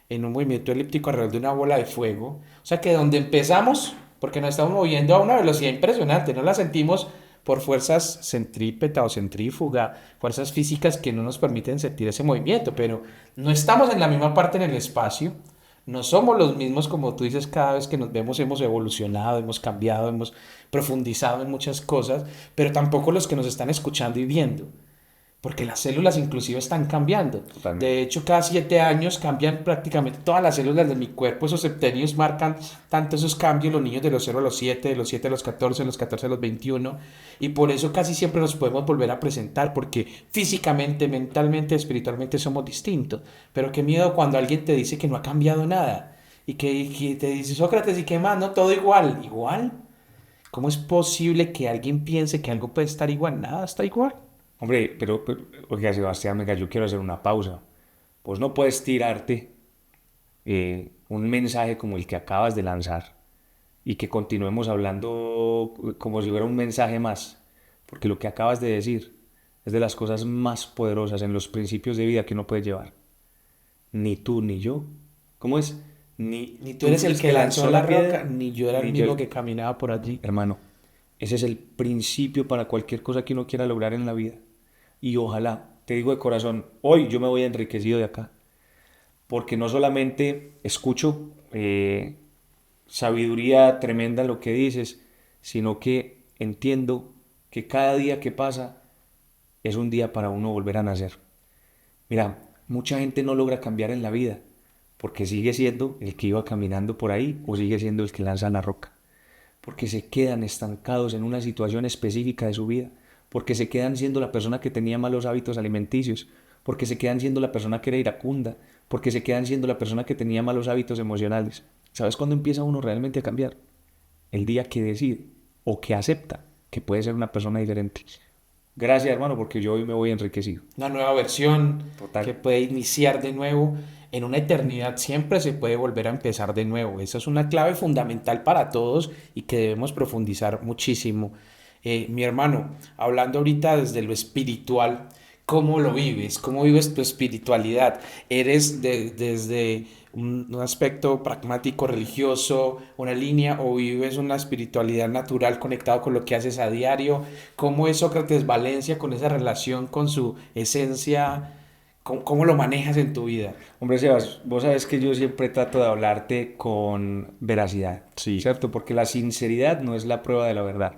en un movimiento elíptico alrededor de una bola de fuego. O sea que donde empezamos, porque nos estamos moviendo a una velocidad impresionante, no la sentimos por fuerzas centrípeta o centrífuga, fuerzas físicas que no nos permiten sentir ese movimiento, pero no estamos en la misma parte en el espacio, no somos los mismos como tú dices, cada vez que nos vemos hemos evolucionado, hemos cambiado, hemos profundizado en muchas cosas, pero tampoco los que nos están escuchando y viendo. Porque las células inclusive están cambiando. Totalmente. De hecho, cada 7 años cambian prácticamente todas las células de mi cuerpo. Esos septenios marcan tanto esos cambios, los niños de los 0 a los 7, de los 7 a los 14, de los 14 a los 21. Y por eso casi siempre nos podemos volver a presentar, porque físicamente, mentalmente, espiritualmente somos distintos. Pero qué miedo cuando alguien te dice que no ha cambiado nada. Y que te dice, Sócrates, ¿y qué más? No, todo igual. ¿Igual? ¿Cómo es posible que alguien piense que algo puede estar igual? Nada está igual. Hombre, oiga, Sebastián, venga, yo quiero hacer una pausa. Pues no puedes tirarte un mensaje como el que acabas de lanzar y que continuemos hablando como si fuera un mensaje más, porque lo que acabas de decir es de las cosas más poderosas en los principios de vida que uno puede llevar. Ni tú ni yo. ¿Cómo es? Ni Ni tú tú eres el eres que que lanzó lanzó la la roca, piedra, ni yo era el ni yo. mismo que caminaba por allí. Hermano, ese es el principio para cualquier cosa que uno quiera lograr en la vida. Y ojalá, te digo de corazón, hoy yo me voy enriquecido de acá, porque no solamente escucho sabiduría tremenda en lo que dices, sino que entiendo que cada día que pasa es un día para uno volver a nacer. Mira, mucha gente no logra cambiar en la vida porque sigue siendo el que iba caminando por ahí o sigue siendo el que lanza la roca, porque se quedan estancados en una situación específica de su vida, porque se quedan siendo la persona que tenía malos hábitos alimenticios, porque se quedan siendo la persona que era iracunda, porque se quedan siendo la persona que tenía malos hábitos emocionales. ¿Sabes cuándo empieza uno realmente a cambiar? El día que decide o que acepta que puede ser una persona diferente. Gracias, hermano, porque yo hoy me voy enriquecido. Una nueva versión Total. que puede iniciar de nuevo. En una eternidad siempre se puede volver a empezar de nuevo. Esa es una clave fundamental para todos y que debemos profundizar muchísimo. Mi hermano, hablando ahorita desde lo espiritual, ¿cómo lo vives? ¿Cómo vives tu espiritualidad? ¿Eres desde un aspecto pragmático, religioso, una línea, o vives una espiritualidad natural conectado con lo que haces a diario? ¿Cómo es Sócrates Valencia con esa relación con su esencia? ¿Cómo lo manejas en tu vida? Hombre, Sebas, vos sabes que yo siempre trato de hablarte con veracidad, Sí. ¿cierto? Porque la sinceridad no es la prueba de la verdad.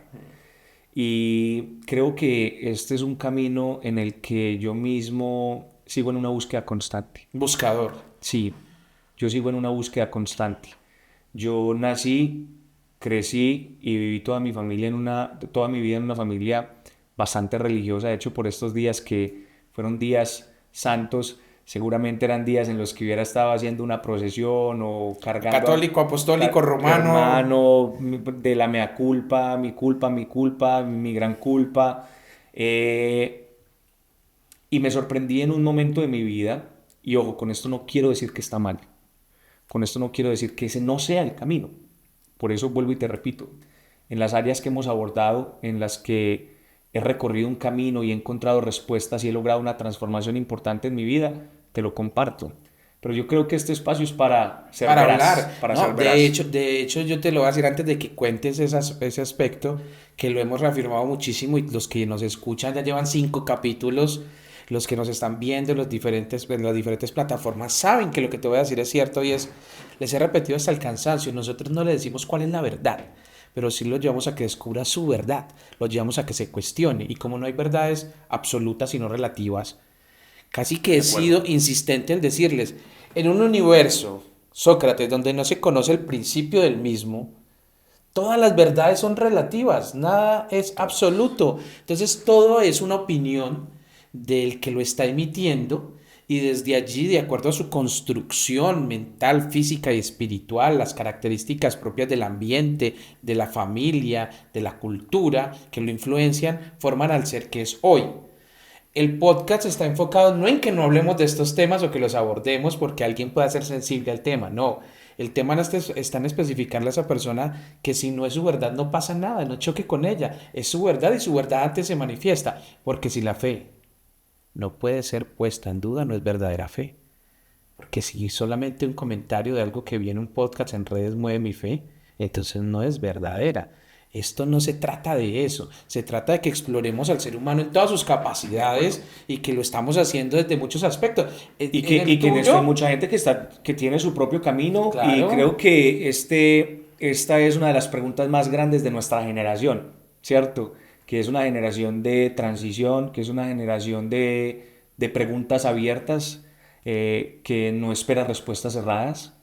Y creo que este es un camino en el que yo mismo sigo en una búsqueda constante. Buscador. Sí, yo sigo en una búsqueda constante. Yo nací, crecí y viví toda mi vida en una familia bastante religiosa. De hecho, por estos días que fueron días santos, seguramente eran días en los que hubiera estado haciendo una procesión o cargando a Católico, apostólico, romano. hermano de la mea culpa, mi culpa, mi gran culpa. Eh, y me sorprendí en un momento de mi vida, y ojo, con esto no quiero decir que está mal, con esto no quiero decir que ese no sea el camino. Por eso vuelvo y te repito, en las áreas que hemos abordado, en las que he recorrido un camino y he encontrado respuestas y he logrado una transformación importante en mi vida, te lo comparto. Pero yo creo que este espacio es para ser Para veraz, hablar. para No, ser veraz. de hecho, yo te lo voy a decir antes de que cuentes ese aspecto, que lo hemos reafirmado muchísimo y los que nos escuchan ya llevan 5 capítulos, los que nos están viendo en las diferentes plataformas saben que lo que te voy a decir es cierto y es, les he repetido hasta el cansancio, nosotros no le decimos cuál es la verdad, pero sí lo llevamos a que descubra su verdad, lo llevamos a que se cuestione y como no hay verdades absolutas sino relativas, casi que De he acuerdo. sido insistente en decirles, en un universo, Sócrates, donde no se conoce el principio del mismo, Todas las verdades son relativas, nada es absoluto. Entonces todo es una opinión del que lo está emitiendo y desde allí, de acuerdo a su construcción mental, física y espiritual, las características propias del ambiente, de la familia, de la cultura que lo influencian, forman al ser que es hoy. El podcast está enfocado no en que no hablemos de estos temas o que los abordemos porque alguien pueda ser sensible al tema, no. El tema está en especificarle a esa persona que si no es su verdad no pasa nada, no choque con ella, es su verdad y su verdad antes se manifiesta, porque si la fe no puede ser puesta en duda, no es verdadera fe. Porque si solamente un comentario de algo que vi en un podcast en redes mueve mi fe, entonces no es verdadera. Esto no se trata de eso, se trata de que exploremos al ser humano en todas sus capacidades y que lo estamos haciendo desde muchos aspectos. Y En el que en esto hay tuyo, mucha gente que tiene su propio camino y claro, creo que esta es una de las preguntas más grandes de nuestra generación, ¿cierto? Que es una generación de transición, que es una generación de preguntas abiertas, que no espera respuestas cerradas,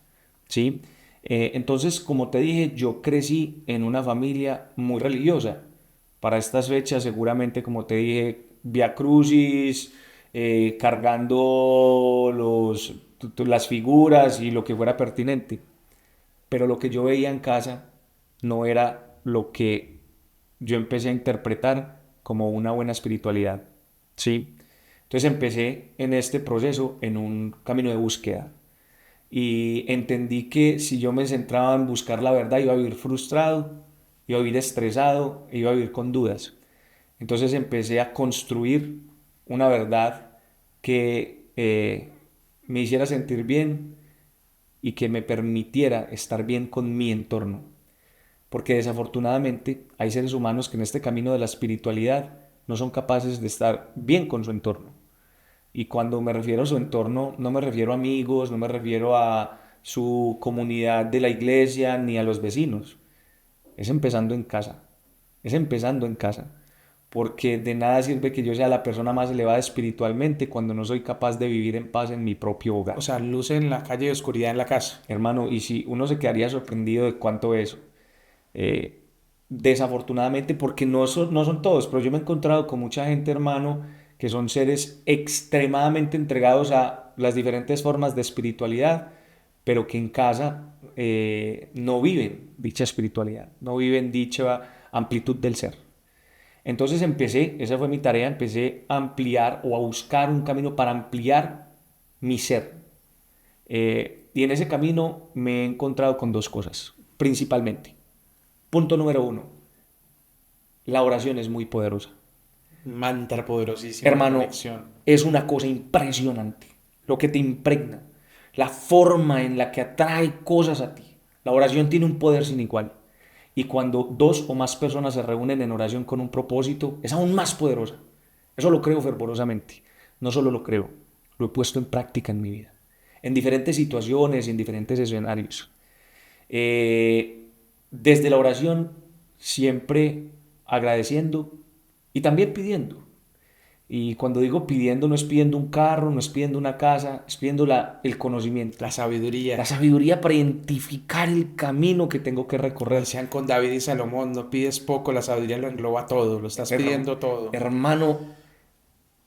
¿sí? Entonces, como te dije, yo crecí en una familia muy religiosa. Para estas fechas, seguramente, como te dije, Via Crucis, cargando las figuras y lo que fuera pertinente. Pero lo que yo veía en casa no era lo que yo empecé a interpretar como una buena espiritualidad. ¿Sí? Entonces empecé en este proceso en un camino de búsqueda y entendí que si yo me centraba en buscar la verdad iba a vivir frustrado, iba a vivir estresado, iba a vivir con dudas. Entonces empecé a construir una verdad que me hiciera sentir bien y que me permitiera estar bien con mi entorno. Porque desafortunadamente hay seres humanos que en este camino de la espiritualidad no son capaces de estar bien con su entorno. Y cuando me refiero a su entorno, no me refiero a amigos, no me refiero a su comunidad de la iglesia ni a los vecinos. Es empezando en casa. Es empezando en casa. Porque de nada sirve que yo sea la persona más elevada espiritualmente cuando no soy capaz de vivir en paz en mi propio o hogar. sea, luz en la calle y oscuridad en la casa. Hermano, y si uno se quedaría sorprendido de cuánto es. Eh, Desafortunadamente, porque no son todos, pero yo me he encontrado con mucha gente, hermano, que son seres extremadamente entregados a las diferentes formas de espiritualidad, pero que en casa no viven dicha espiritualidad, no viven dicha amplitud del ser. Entonces empecé, esa fue mi tarea, empecé a ampliar o a buscar un camino para ampliar mi ser. Y en ese camino me he encontrado con dos cosas, principalmente. Punto número uno, la oración es muy poderosa. Mantra poderosísimo de Hermano, conexión. es una cosa impresionante lo que te impregna, la forma en la que atrae cosas a ti. La oración tiene un poder sin igual. Y cuando dos o más personas se reúnen en oración con un propósito, es aún más poderosa. Eso lo creo fervorosamente. No solo lo creo, lo he puesto en práctica en mi vida. En diferentes situaciones y en diferentes escenarios. Desde la oración, siempre agradeciendo y también pidiendo. Y cuando digo pidiendo, no es pidiendo un carro, no es pidiendo una casa, es pidiendo el conocimiento, La sabiduría. la sabiduría para identificar el camino que tengo que Como recorrer. decían con David y Salomón, no pides poco, la sabiduría lo engloba todo, lo estás Her- pidiendo todo. Hermano,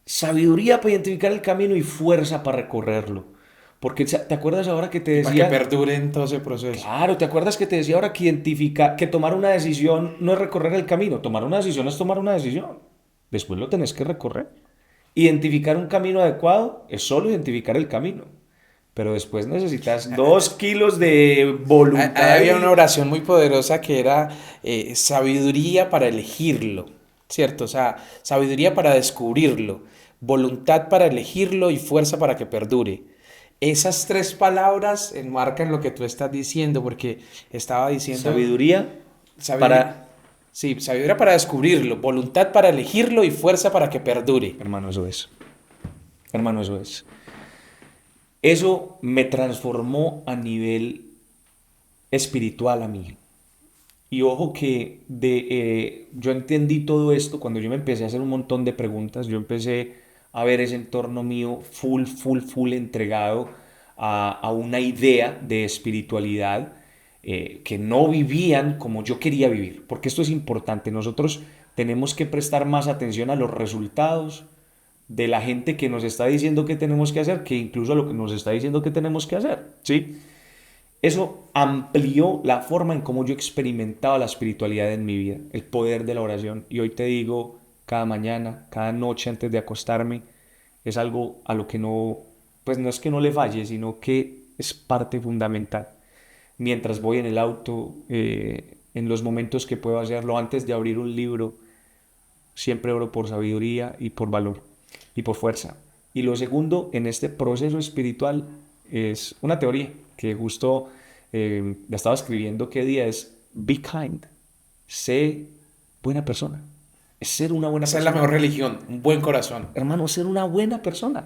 sabiduría para identificar el camino y fuerza para recorrerlo. Porque ¿te acuerdas ahora que te Y para que decía? perdure en todo ese proceso. Claro, ¿te acuerdas que te decía ahora que que tomar una decisión no es recorrer el camino? Tomar una decisión es tomar una decisión. Después lo tenés que recorrer. Identificar un camino adecuado es solo identificar el camino. Pero después necesitas 2 kilos de Ahí voluntad había una y... oración muy poderosa que era sabiduría para elegirlo, ¿cierto? O sea, sabiduría para descubrirlo, voluntad para elegirlo y fuerza para que perdure. Esas tres palabras enmarcan lo que tú estás diciendo, porque estaba diciendo Sabiduría sabiduría, para... sí, sabiduría para descubrirlo, voluntad para elegirlo y fuerza para que perdure. Hermano, eso es. Hermano, eso es. Eso me transformó a nivel espiritual a mí. Y ojo que yo entendí todo esto cuando yo me empecé a hacer un montón de preguntas, yo empecé a ver ese entorno mío full entregado a una idea de espiritualidad. que no vivían como yo quería vivir, porque esto es importante. Nosotros tenemos que prestar más atención a los resultados de la gente que nos está diciendo qué tenemos que hacer, que incluso a lo que nos está diciendo que tenemos que hacer, ¿sí? Eso amplió la forma en cómo yo experimentaba la espiritualidad en mi vida, el poder de la oración. Y hoy te digo, cada mañana, cada noche antes de acostarme, es algo a lo que no, pues no es que no le falle, sino que es parte fundamental. Mientras voy en el auto, en los momentos que puedo hacerlo, antes de abrir un libro, siempre oro por sabiduría y por valor y por fuerza. Y lo segundo en este proceso espiritual es una teoría que justo la estaba escribiendo qué día es be kind, sé buena persona, es ser una buena Esa es la persona. mejor religión, un buen corazón. Hermano, ser una buena persona.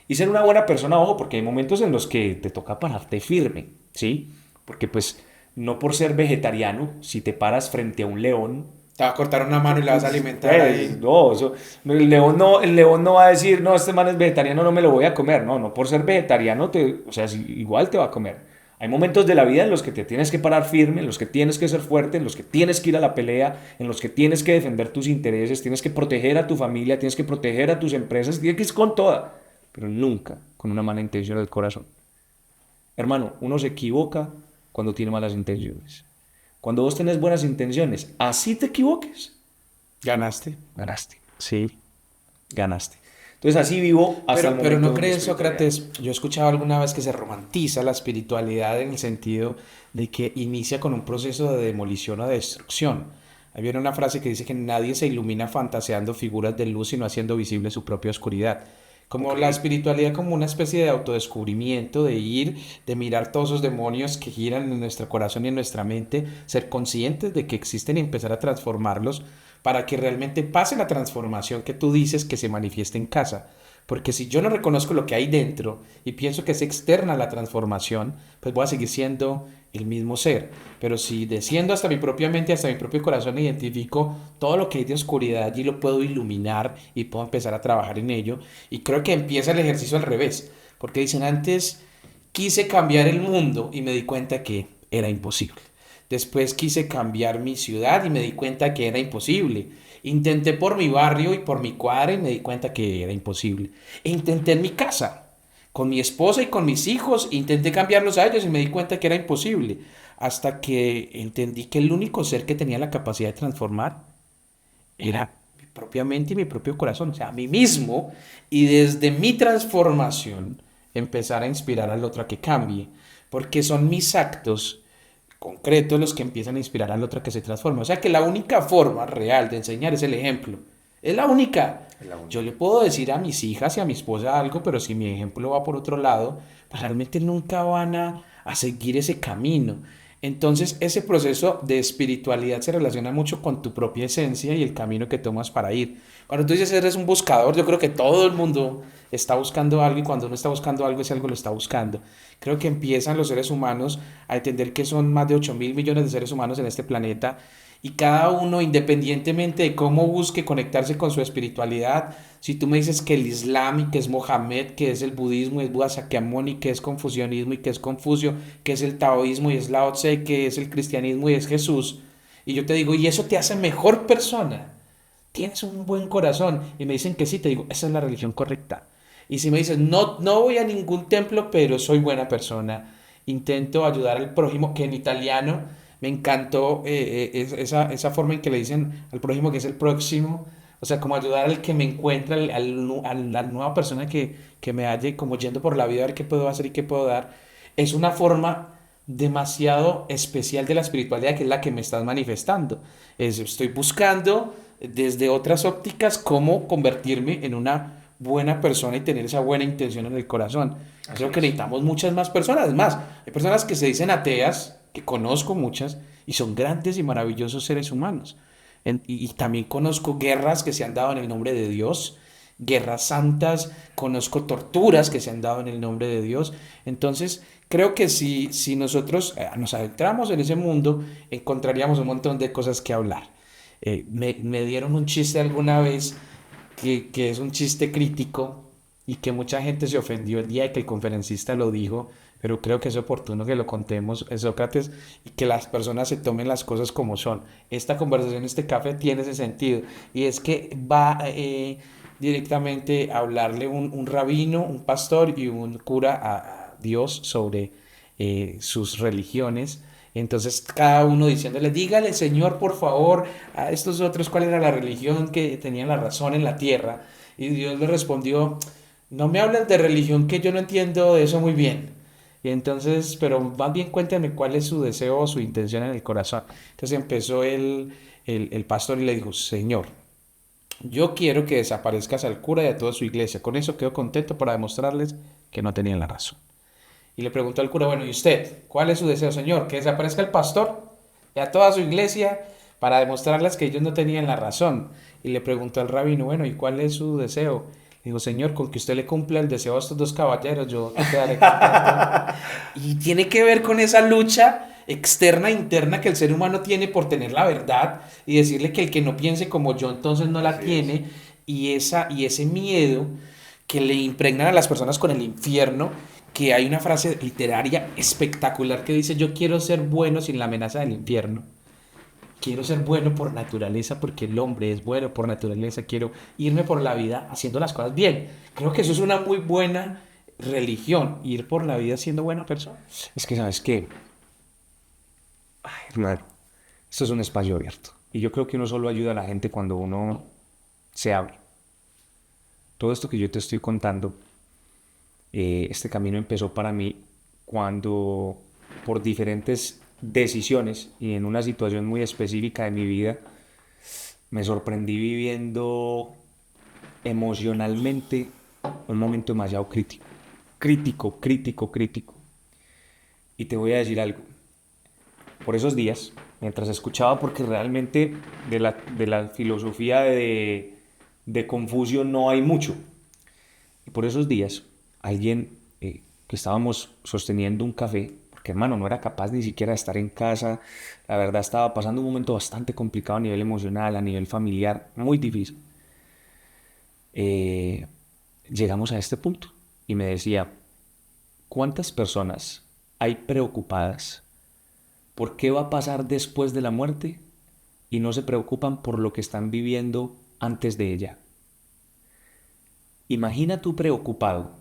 Y ser una buena persona, ojo, porque hay momentos en los que te toca pararte firme, ¿sí? Porque pues no por ser vegetariano, si te paras frente a un león, Te va a cortar una mano y la vas a alimentar pues, ahí. no, el león no va a decir, no, este man es vegetariano, no me lo voy a comer. No, no por ser vegetariano, o sea, igual te va a comer. Hay momentos de la vida en los que te tienes que parar firme, en los que tienes que ser fuerte, en los que tienes que ir a la pelea, en los que tienes que defender tus intereses, tienes que proteger a tu familia, tienes que proteger a tus empresas, tienes que ir con toda, pero nunca con una mala intención del corazón. Hermano, uno se equivoca cuando tiene malas intenciones. Cuando vos tenés buenas intenciones, así te equivoques, Ganaste. ganaste. Sí, ganaste. Entonces así vivo hasta el Pero momento ¿no de mi crees, espiritualidad. Sócrates? Yo he escuchado alguna vez que se romantiza la espiritualidad en el sentido de que inicia con un proceso de demolición o de destrucción. Hay viene una frase que dice que nadie se ilumina fantaseando figuras de luz, sino haciendo visible su propia oscuridad. Como Ok, la espiritualidad como una especie de autodescubrimiento, de ir, de mirar todos esos demonios que giran en nuestro corazón y en nuestra mente, ser conscientes de que existen y empezar a transformarlos para que realmente pase la transformación que tú dices que se manifieste en casa. Porque si yo no reconozco lo que hay dentro y pienso que es externa la transformación, pues voy a seguir siendo el mismo ser. Pero si desciendo hasta mi propia mente, hasta mi propio corazón, e identifico todo lo que hay de oscuridad, allí lo puedo iluminar y puedo empezar a trabajar en ello. Y creo que empieza el ejercicio al revés. Porque dicen antes, quise cambiar el mundo y me di cuenta que era imposible. Después quise cambiar mi ciudad y me di cuenta que era imposible. Intenté por mi barrio y por mi cuadra y me di cuenta que era imposible. Intenté en mi casa, con mi esposa y con mis hijos, intenté cambiarlos a ellos y me di cuenta que era imposible. Hasta que entendí que el único ser que tenía la capacidad de transformar era mi propia mente y mi propio corazón, o sea, a mí mismo. Y desde mi transformación empezar a inspirar al otro a que cambie. Porque son mis actos concretos los que empiezan a inspirar al otro a que se transforme. O sea que la única forma real de enseñar es el ejemplo. Es la única. es la Yo única. le puedo decir a mis hijas y a mi esposa algo, pero si mi ejemplo va por otro lado, pues realmente nunca van a seguir ese camino. Entonces, ese proceso de espiritualidad se relaciona mucho con tu propia esencia y el camino que tomas para ir. Cuando tú dices eres un buscador, yo creo que todo el mundo está buscando algo y cuando uno está buscando algo, ese algo lo está buscando. Creo que empiezan los seres humanos a entender que son más de 8.000 millones de seres humanos en este planeta y cada uno, independientemente de cómo busque conectarse con su espiritualidad, si tú me dices que el Islam y que es Mohammed, que es el budismo y es Buda Sakyamuni, que es confucianismo y que es Confucio, que es el taoísmo y es Lao Tse, que es el cristianismo y es Jesús, y yo te digo, ¿y eso te hace mejor persona? ¿Tienes un buen corazón? Y me dicen que sí, te digo, esa es la religión correcta. Y si me dices, no, no voy a ningún templo, pero soy buena persona, intento ayudar al prójimo, que en italiano me encantó esa forma en que le dicen al prójimo que es el próximo, o sea, como ayudar al que me encuentra, la nueva persona que me halle como yendo por la vida a ver qué puedo hacer y qué puedo dar, es una forma demasiado especial de la espiritualidad que es la que me estás manifestando. Estoy buscando desde otras ópticas cómo convertirme en una buena persona y tener esa buena intención en el corazón. Así Creo que es. necesitamos muchas más personas. Es más, hay personas que se dicen ateas, que conozco muchas, y son grandes y maravillosos seres humanos. Y también conozco guerras que se han dado en el nombre de Dios, guerras santas, conozco torturas que se han dado en el nombre de Dios. Entonces, creo que si nosotros nos adentramos en ese mundo, encontraríamos un montón de cosas que hablar. Me dieron un chiste alguna vez que es un chiste crítico y que mucha gente se ofendió el día de que el conferencista lo dijo, pero creo que es oportuno que lo contemos, Sócrates, y que las personas se tomen las cosas como son. Esta conversación, este café tiene ese sentido, y es que va directamente a hablarle un rabino, un pastor y un cura a Dios sobre sus religiones. Entonces cada uno diciéndole, dígale Señor por favor a estos otros cuál era la religión que tenían la razón en la tierra. Y Dios le respondió, no me hablen de religión que yo no entiendo de eso muy bien. Y entonces, pero más bien cuéntame cuál es su deseo o su intención en el corazón. Entonces empezó el pastor y le dijo, Señor, yo quiero que desaparezcas al cura y a toda su iglesia. Con eso quedo contento para demostrarles que no tenían la razón. Y le preguntó al cura, bueno, ¿y usted? ¿Cuál es su deseo, Señor? ¿Que desaparezca el pastor y a toda su iglesia para demostrarles que ellos no tenían la razón? Y le preguntó al rabino, bueno, ¿y cuál es su deseo? Digo, Señor, con que usted le cumpla el deseo a estos dos caballeros, yo quedaré contento. Y tiene que ver con esa lucha externa e interna que el ser humano tiene por tener la verdad y decirle que el que no piense como yo entonces no la Así es. tiene, y ese miedo que le impregnan a las personas con el infierno, que hay una frase literaria espectacular que dice, yo quiero ser bueno sin la amenaza del infierno. Quiero ser bueno por naturaleza porque el hombre es bueno por naturaleza. Quiero irme por la vida haciendo las cosas bien. Creo que eso es una muy buena religión, ir por la vida siendo buena persona. Es que, ¿sabes qué? Ay, hermano, esto es un espacio abierto. Y yo creo que uno solo ayuda a la gente cuando uno se abre. Todo esto que yo te estoy contando, este camino empezó para mí cuando, por diferentes decisiones y en una situación muy específica de mi vida, me sorprendí viviendo emocionalmente un momento demasiado crítico. Crítico, crítico, crítico. Y te voy a decir algo. Por esos días, mientras escuchaba, porque realmente de la filosofía de Confucio no hay mucho. Y por esos días, alguien que estábamos sosteniendo un café, porque hermano, no era capaz ni siquiera de estar en casa, la verdad estaba pasando un momento bastante complicado a nivel emocional, a nivel familiar, muy difícil. Eh, Llegamos a este punto y me decía, ¿cuántas personas hay preocupadas por qué va a pasar después de la muerte y no se preocupan por lo que están viviendo antes de ella? Imagina tú preocupado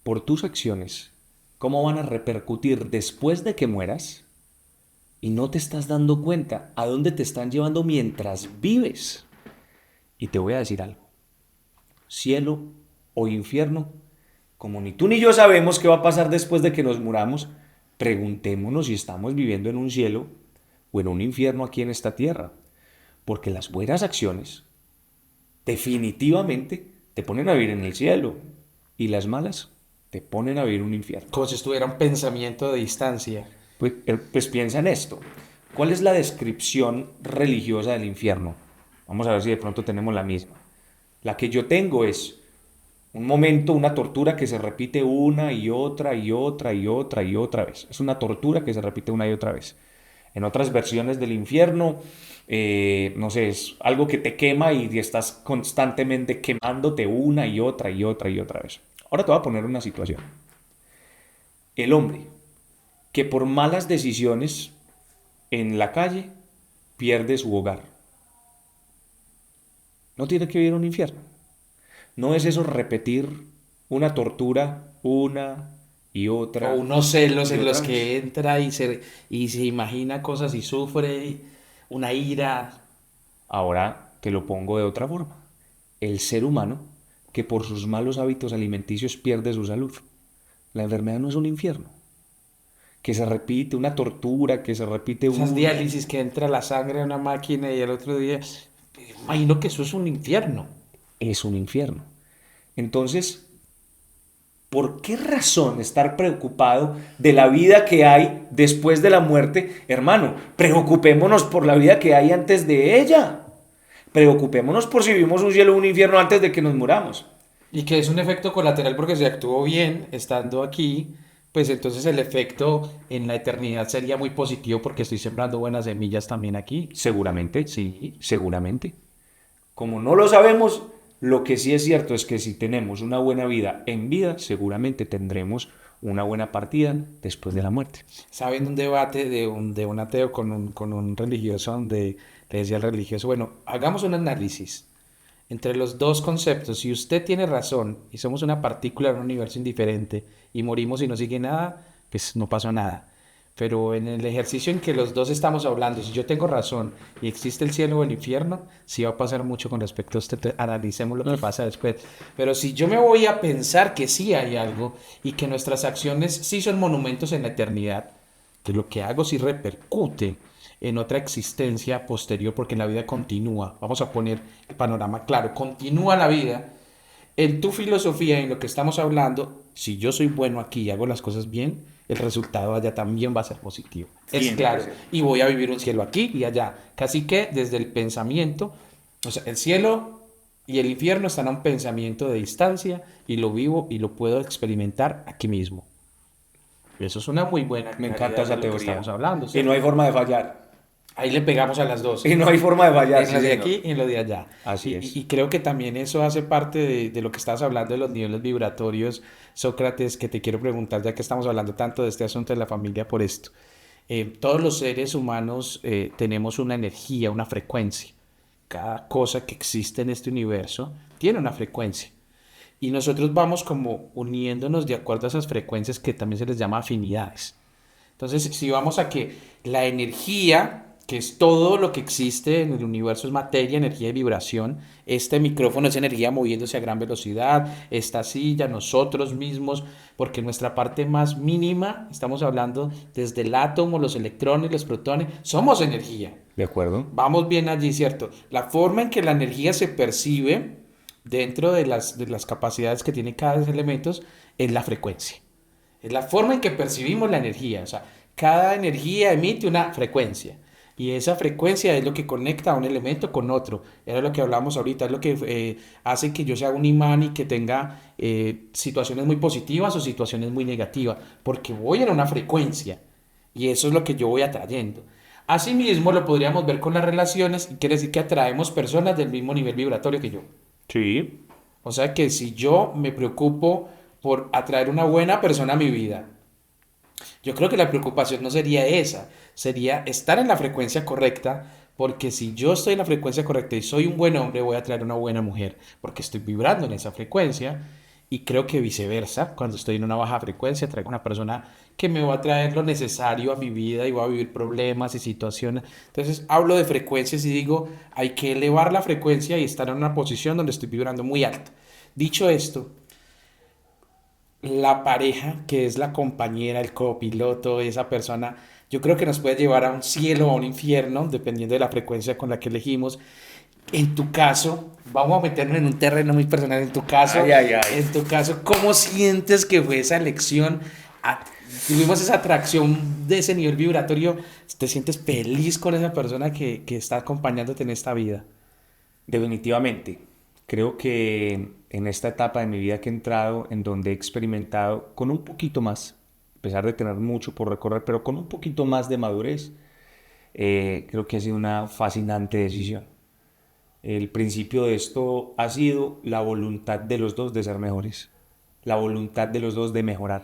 por tus acciones, cómo van a repercutir después de que mueras y no te estás dando cuenta a dónde te están llevando mientras vives. Y te voy a decir algo, cielo o infierno, como ni tú ni yo sabemos qué va a pasar después de que nos muramos, preguntémonos si estamos viviendo en un cielo o en un infierno aquí en esta tierra, porque las buenas acciones definitivamente te ponen a vivir en el cielo y las malas te ponen a vivir un infierno. Como si estuviera un pensamiento de distancia. Pues piensa en esto. ¿Cuál es la descripción religiosa del infierno? Vamos a ver si de pronto tenemos la misma. La que yo tengo es un momento, una tortura que se repite una y otra y otra y otra y otra vez. Es una tortura que se repite una y otra vez. En otras versiones del infierno, no sé, es algo que te quema y estás constantemente quemándote una y otra y otra y otra vez. Ahora te voy a poner una situación. El hombre que por malas decisiones en la calle pierde su hogar, no tiene que vivir un infierno. No es eso repetir una tortura una y O otra unos celos y en los otra vez. que entra y se imagina cosas y sufre una ira. Ahora te lo pongo de otra forma. El ser humano que por sus malos hábitos alimenticios pierde su salud. La enfermedad no es un infierno. Que se repite una tortura, que se repite Esas una... diálisis que entra la sangre en una máquina y el otro día, imagino que eso es un infierno. Es un infierno. Entonces, ¿por qué razón estar preocupado de la vida que hay después de la muerte? Hermano, preocupémonos por la vida que hay antes de ella. Preocupémonos por si vivimos un cielo o un infierno antes de que nos muramos. Y que es un efecto colateral porque si actuó bien estando aquí, pues entonces el efecto en la eternidad sería muy positivo porque estoy sembrando buenas semillas también aquí. Seguramente, sí, seguramente. Como no lo sabemos, lo que sí es cierto es que si tenemos una buena vida en vida, seguramente tendremos una buena partida después de la muerte. ¿Saben un debate de un ateo con un religioso donde le decía al religioso, bueno, hagamos un análisis entre los dos conceptos? Si usted tiene razón y somos una partícula en un universo indiferente y morimos y no sigue nada, pues no pasó nada. Pero en el ejercicio en que los dos estamos hablando, si yo tengo razón y existe el cielo o el infierno, sí va a pasar mucho con respecto a usted. Analicemos lo que pasa después. Pero si yo me voy a pensar que sí hay algo y que nuestras acciones sí son monumentos en la eternidad, que lo que hago sí repercute en otra existencia posterior, porque la vida continúa. Vamos a poner el panorama claro, continúa la vida. En tu filosofía, en lo que estamos hablando, si yo soy bueno aquí y hago las cosas bien, el resultado allá también va a ser positivo. Es claro. Y voy a vivir un cielo aquí y allá. Casi que desde el pensamiento, o sea, el cielo y el infierno están a un pensamiento de distancia y lo vivo y lo puedo experimentar aquí mismo. Eso es una muy buena Me encanta esa de lo que teoría. estamos hablando. Y no hay forma de fallar. Ahí le pegamos a las dos. Y no hay forma de fallar. En Sí, lo de señor. aquí y en lo de allá. Así Y, es. y creo que también eso hace parte de lo que estabas hablando de los niveles vibratorios, Sócrates, que te quiero preguntar, ya que estamos hablando tanto de este asunto de la familia por esto. Todos los seres humanos tenemos una energía, una frecuencia. Cada cosa que existe en este universo tiene una frecuencia. Y nosotros vamos como uniéndonos de acuerdo a esas frecuencias que también se les llama afinidades. Entonces, si vamos a que la energía, que es todo lo que existe en el universo, es materia, energía y vibración, este micrófono es energía moviéndose a gran velocidad, esta silla, nosotros mismos, porque nuestra parte más mínima, estamos hablando desde el átomo, los electrones, los protones, somos energía. De acuerdo. Vamos bien allí, ¿cierto? La forma en que la energía se percibe dentro de las capacidades que tiene cada elemento es la frecuencia. Es la forma en que percibimos la energía. O sea, cada energía emite una frecuencia. Y esa frecuencia es lo que conecta a un elemento con otro. Era lo que hablamos ahorita, es lo que hace que yo sea un imán y que tenga situaciones muy positivas o situaciones muy negativas. Porque voy en una frecuencia. Y eso es lo que yo voy atrayendo. Asimismo, lo podríamos ver con las relaciones. Y quiere decir que atraemos personas del mismo nivel vibratorio que yo. Sí. O sea que si yo me preocupo por atraer una buena persona a mi vida, yo creo que la preocupación no sería esa, sería estar en la frecuencia correcta, porque si yo estoy en la frecuencia correcta y soy un buen hombre, voy a atraer una buena mujer, porque estoy vibrando en esa frecuencia, y creo que viceversa, cuando estoy en una baja frecuencia, traigo una persona que me va a traer lo necesario a mi vida y voy a vivir problemas y situaciones. Entonces hablo de frecuencias y digo, hay que elevar la frecuencia y estar en una posición donde estoy vibrando muy alto. Dicho esto, la pareja, que es la compañera, el copiloto, esa persona, yo creo que nos puede llevar a un cielo o a un infierno, dependiendo de la frecuencia con la que elegimos. En tu caso, vamos a meternos en un terreno muy personal. En tu caso, Ay, ay, ay. en tu caso, ¿cómo sientes que fue esa elección? Tuvimos esa atracción de ese nivel vibratorio. ¿Te sientes feliz con esa persona que está acompañándote en esta vida? Definitivamente. Creo que en esta etapa de mi vida que he entrado, en donde he experimentado con un poquito más, a pesar de tener mucho por recorrer, pero con un poquito más de madurez, creo que ha sido una fascinante decisión. El principio de esto ha sido la voluntad de los dos de ser mejores, la voluntad de los dos de mejorar.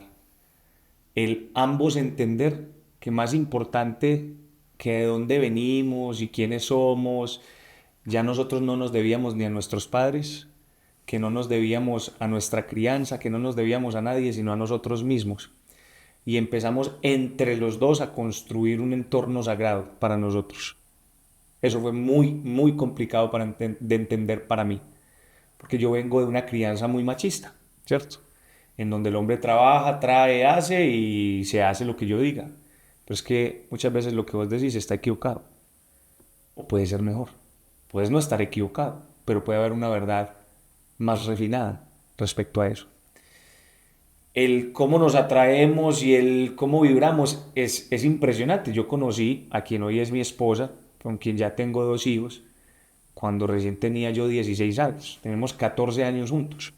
El ambos entender que más importante que de dónde venimos y quiénes somos, ya nosotros no nos debíamos ni a nuestros padres, que no nos debíamos a nuestra crianza, que no nos debíamos a nadie, sino a nosotros mismos. Y empezamos entre los dos a construir un entorno sagrado para nosotros. Eso fue muy, muy complicado de entender para mí, porque yo vengo de una crianza muy machista, ¿cierto? En donde el hombre trabaja, trae, hace y se hace lo que yo diga. Pero es que muchas veces lo que vos decís está equivocado, o puede ser mejor. Puedes no estar equivocado, pero puede haber una verdad más refinada respecto a eso. El cómo nos atraemos y el cómo vibramos es impresionante. Yo conocí a quien hoy es mi esposa, con quien ya tengo 2 hijos, cuando recién tenía yo 16 años. Tenemos 14 años juntos.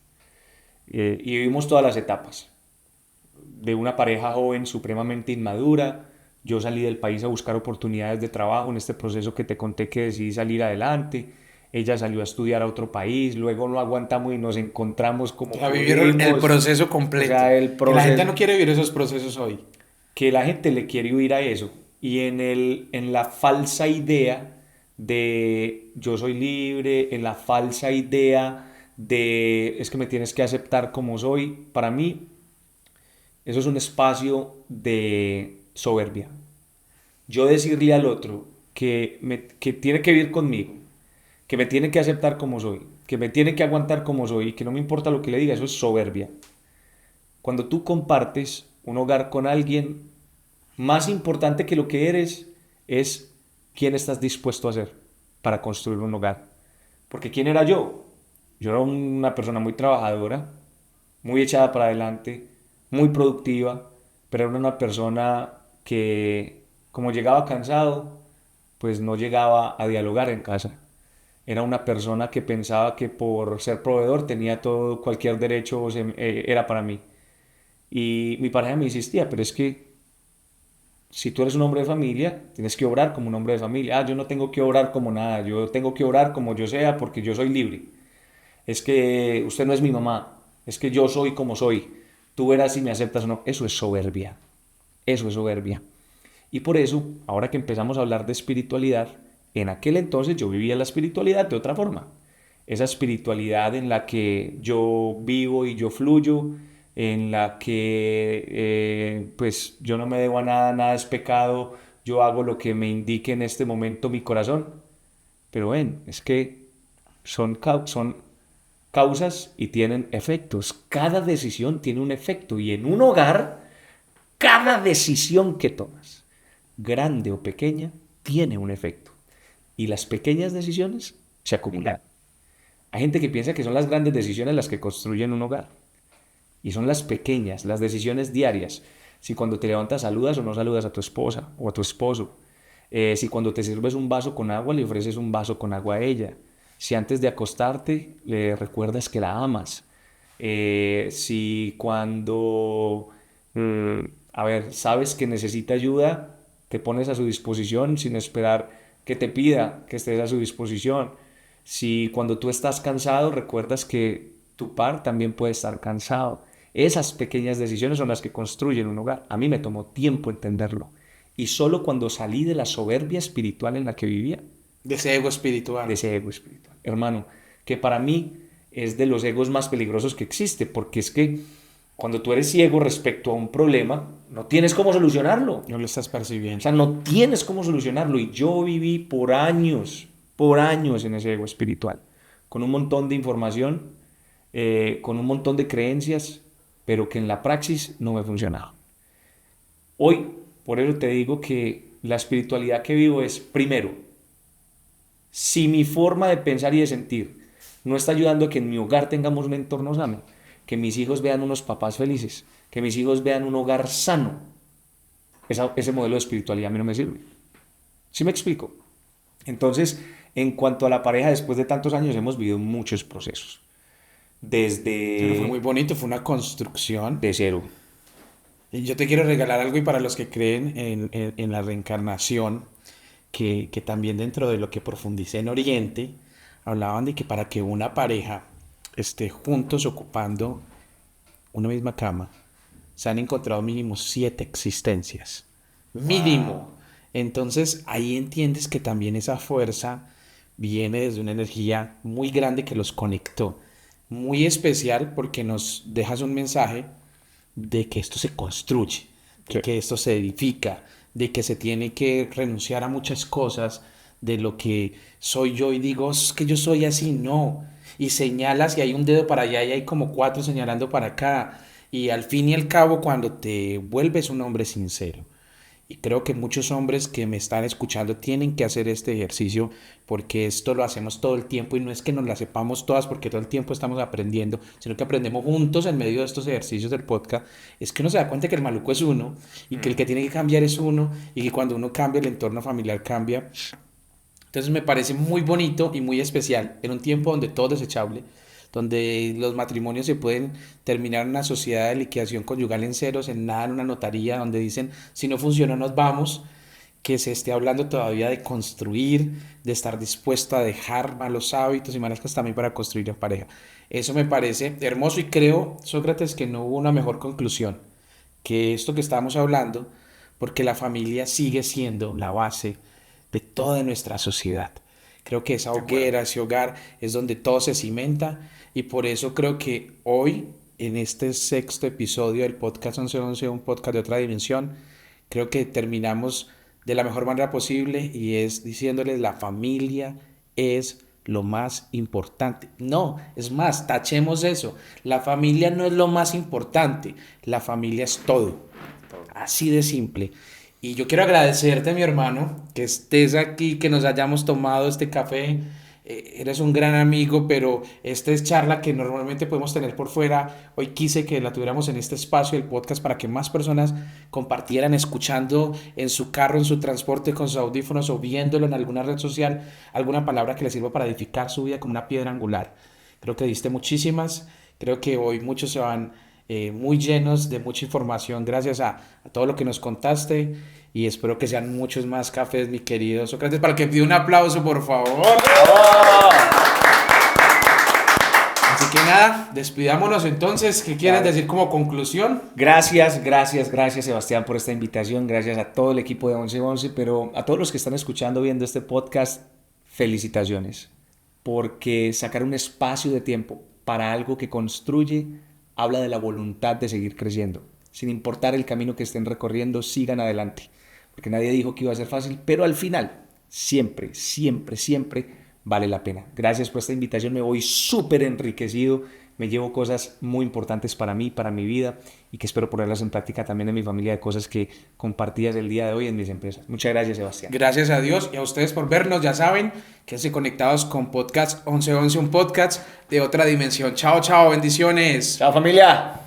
Y vivimos todas las etapas. De una pareja joven supremamente inmadura, yo salí del país a buscar oportunidades de trabajo en este proceso que te conté que decidí salir adelante. ella salió a estudiar a otro país, luego no aguantamos y nos encontramos como A vivir el pudimos. proceso O completo. sea, el Que la gente proceso, no quiere vivir esos procesos hoy. que la gente le quiere huir a eso. Y en la falsa idea de yo soy libre, en la falsa idea de es que me tienes que aceptar como soy, para mí eso es un espacio de soberbia. Yo decirle al otro que tiene que vivir conmigo, que me tiene que aceptar como soy, que me tiene que aguantar como soy y que no me importa lo que le diga, eso es soberbia. Cuando tú compartes un hogar con alguien, más importante que lo que eres es quién estás dispuesto a ser para construir un hogar. Porque ¿quién era yo? Yo era una persona muy trabajadora, muy echada para adelante, muy productiva, pero era una persona que, como llegaba cansado, pues no llegaba a dialogar en casa. Era una persona que pensaba que por ser proveedor tenía todo, cualquier derecho era para mí. Y mi pareja me insistía, pero es que si tú eres un hombre de familia, tienes que obrar como un hombre de familia. Ah, yo no tengo que obrar como nada, yo tengo que obrar como yo sea porque yo soy libre. Es que usted no es mi mamá, es que yo soy como soy. Tú verás si me aceptas o no. Eso es soberbia, eso es soberbia. Y por eso, ahora que empezamos a hablar de espiritualidad, en aquel entonces yo vivía la espiritualidad de otra forma. Esa espiritualidad en la que yo vivo y yo fluyo, en la que pues yo no me debo a nada, nada es pecado, yo hago lo que me indique en este momento mi corazón. Pero ven, es que son causas y tienen efectos. Cada decisión tiene un efecto y en un hogar, cada decisión que tomas, grande o pequeña, tiene un efecto. Y las pequeñas decisiones se acumulan. Hay gente que piensa que son las grandes decisiones las que construyen un hogar. Y son las pequeñas, las decisiones diarias. Si cuando te levantas saludas o no saludas a tu esposa o a tu esposo. Si cuando te sirves un vaso con agua le ofreces un vaso con agua a ella. Si antes de acostarte le recuerdas que la amas. Si cuando, a ver, sabes que necesita ayuda, te pones a su disposición sin esperar que te pida que estés a su disposición. Si cuando tú estás cansado, recuerdas que tu par también puede estar cansado. Esas pequeñas decisiones son las que construyen un hogar. A mí me tomó tiempo entenderlo. Y solo cuando salí de la soberbia espiritual en la que vivía, De ese ego espiritual. de ese ego espiritual, hermano, que para mí es de los egos más peligrosos que existe, porque es que cuando tú eres ciego respecto a un problema, no tienes cómo solucionarlo. No lo estás O percibiendo. sea, no tienes cómo solucionarlo. Y yo viví por años en ese ego espiritual, con un montón de información, con un montón de creencias, pero que en la praxis no me funcionaba. Hoy, por eso te digo que la espiritualidad que vivo es, primero, si mi forma de pensar y de sentir no está ayudando a que en mi hogar tengamos un entorno sano, que mis hijos vean unos papás felices, que mis hijos vean un hogar sano, ese modelo de espiritualidad a mí no me sirve. ¿Sí me explico? Entonces, en cuanto a la pareja, después de tantos años hemos vivido muchos procesos. Pero fue muy Desde bonito, fue una construcción. de cero. Y yo te quiero regalar algo y para los que creen en la reencarnación, que también dentro de lo que profundicé en Oriente, hablaban de que para que una pareja esté juntos ocupando una misma cama, se han encontrado mínimo 7 existencias. Mínimo. Entonces ahí entiendes que también esa fuerza viene desde una energía muy grande que los conectó. Muy especial porque nos dejas un mensaje de que esto se construye, de Sí. que esto se edifica, de que se tiene que renunciar a muchas cosas, de lo que soy yo y digo, es que yo soy así, no. Y señalas y hay un dedo para allá y hay como 4 señalando para acá. Y al fin y al cabo, cuando te vuelves un hombre sincero, y creo que muchos hombres que me están escuchando tienen que hacer este ejercicio porque esto lo hacemos todo el tiempo y no es que nos la sepamos todas porque todo el tiempo estamos aprendiendo, sino que aprendemos juntos en medio de estos ejercicios del podcast. Es que uno se da cuenta que el maluco es uno y que el que tiene que cambiar es uno y que cuando uno cambia el entorno familiar cambia. Entonces me parece muy bonito y muy especial en un tiempo donde todo es desechable, donde los matrimonios se pueden terminar en una sociedad de liquidación conyugal en ceros, en nada, en una notaría, donde dicen, si no funciona nos vamos, que se esté hablando todavía de construir, de estar dispuesto a dejar malos hábitos y malas cosas también para construir en pareja. Eso me parece hermoso y creo, Sócrates, que no hubo una mejor conclusión que esto que estábamos hablando, porque la familia sigue siendo la base de toda nuestra sociedad. Creo que esa hoguera, ese hogar es donde todo se cimenta y por eso creo que hoy, en este sexto episodio del podcast 1111, un podcast de otra dimensión, creo que terminamos de la mejor manera posible y es diciéndoles la familia es lo más importante. No, es más, tachemos eso. La familia no es lo más importante, la familia es todo. Así de simple. Y yo quiero agradecerte, mi hermano, que estés aquí, que nos hayamos tomado este café. Eres un gran amigo, pero esta es charla que normalmente podemos tener por fuera. Hoy quise que la tuviéramos en este espacio del podcast para que más personas compartieran escuchando en su carro, en su transporte, con sus audífonos o viéndolo en alguna red social, alguna palabra que les sirva para edificar su vida como una piedra angular. Creo que diste muchísimas. Creo que hoy muchos se van muy llenos de mucha información gracias a todo lo que nos contaste y espero que sean muchos más cafés, mi querido Sócrates, para que pida un aplauso, por favor. Así que nada, despidámonos entonces. ¿Qué quieres decir como conclusión? Gracias, Sebastián, por esta invitación. Gracias a todo el equipo de 1111, pero a todos los que están escuchando, viendo este podcast, felicitaciones. Porque sacar un espacio de tiempo para algo que construye habla de la voluntad de seguir creciendo. Sin importar el camino que estén recorriendo, sigan adelante. Porque nadie dijo que iba a ser fácil, pero al final, siempre vale la pena. Gracias por esta invitación, me voy súper enriquecido, me llevo cosas muy importantes para mí, para mi vida y que espero ponerlas en práctica también en mi familia, de cosas que compartías el día de hoy en mis empresas. Muchas gracias, Sebastián. Gracias a Dios y a ustedes por vernos, ya saben, quédense conectados con Podcast 1111, un podcast de otra dimensión. Chao, chao, bendiciones. Chao, familia.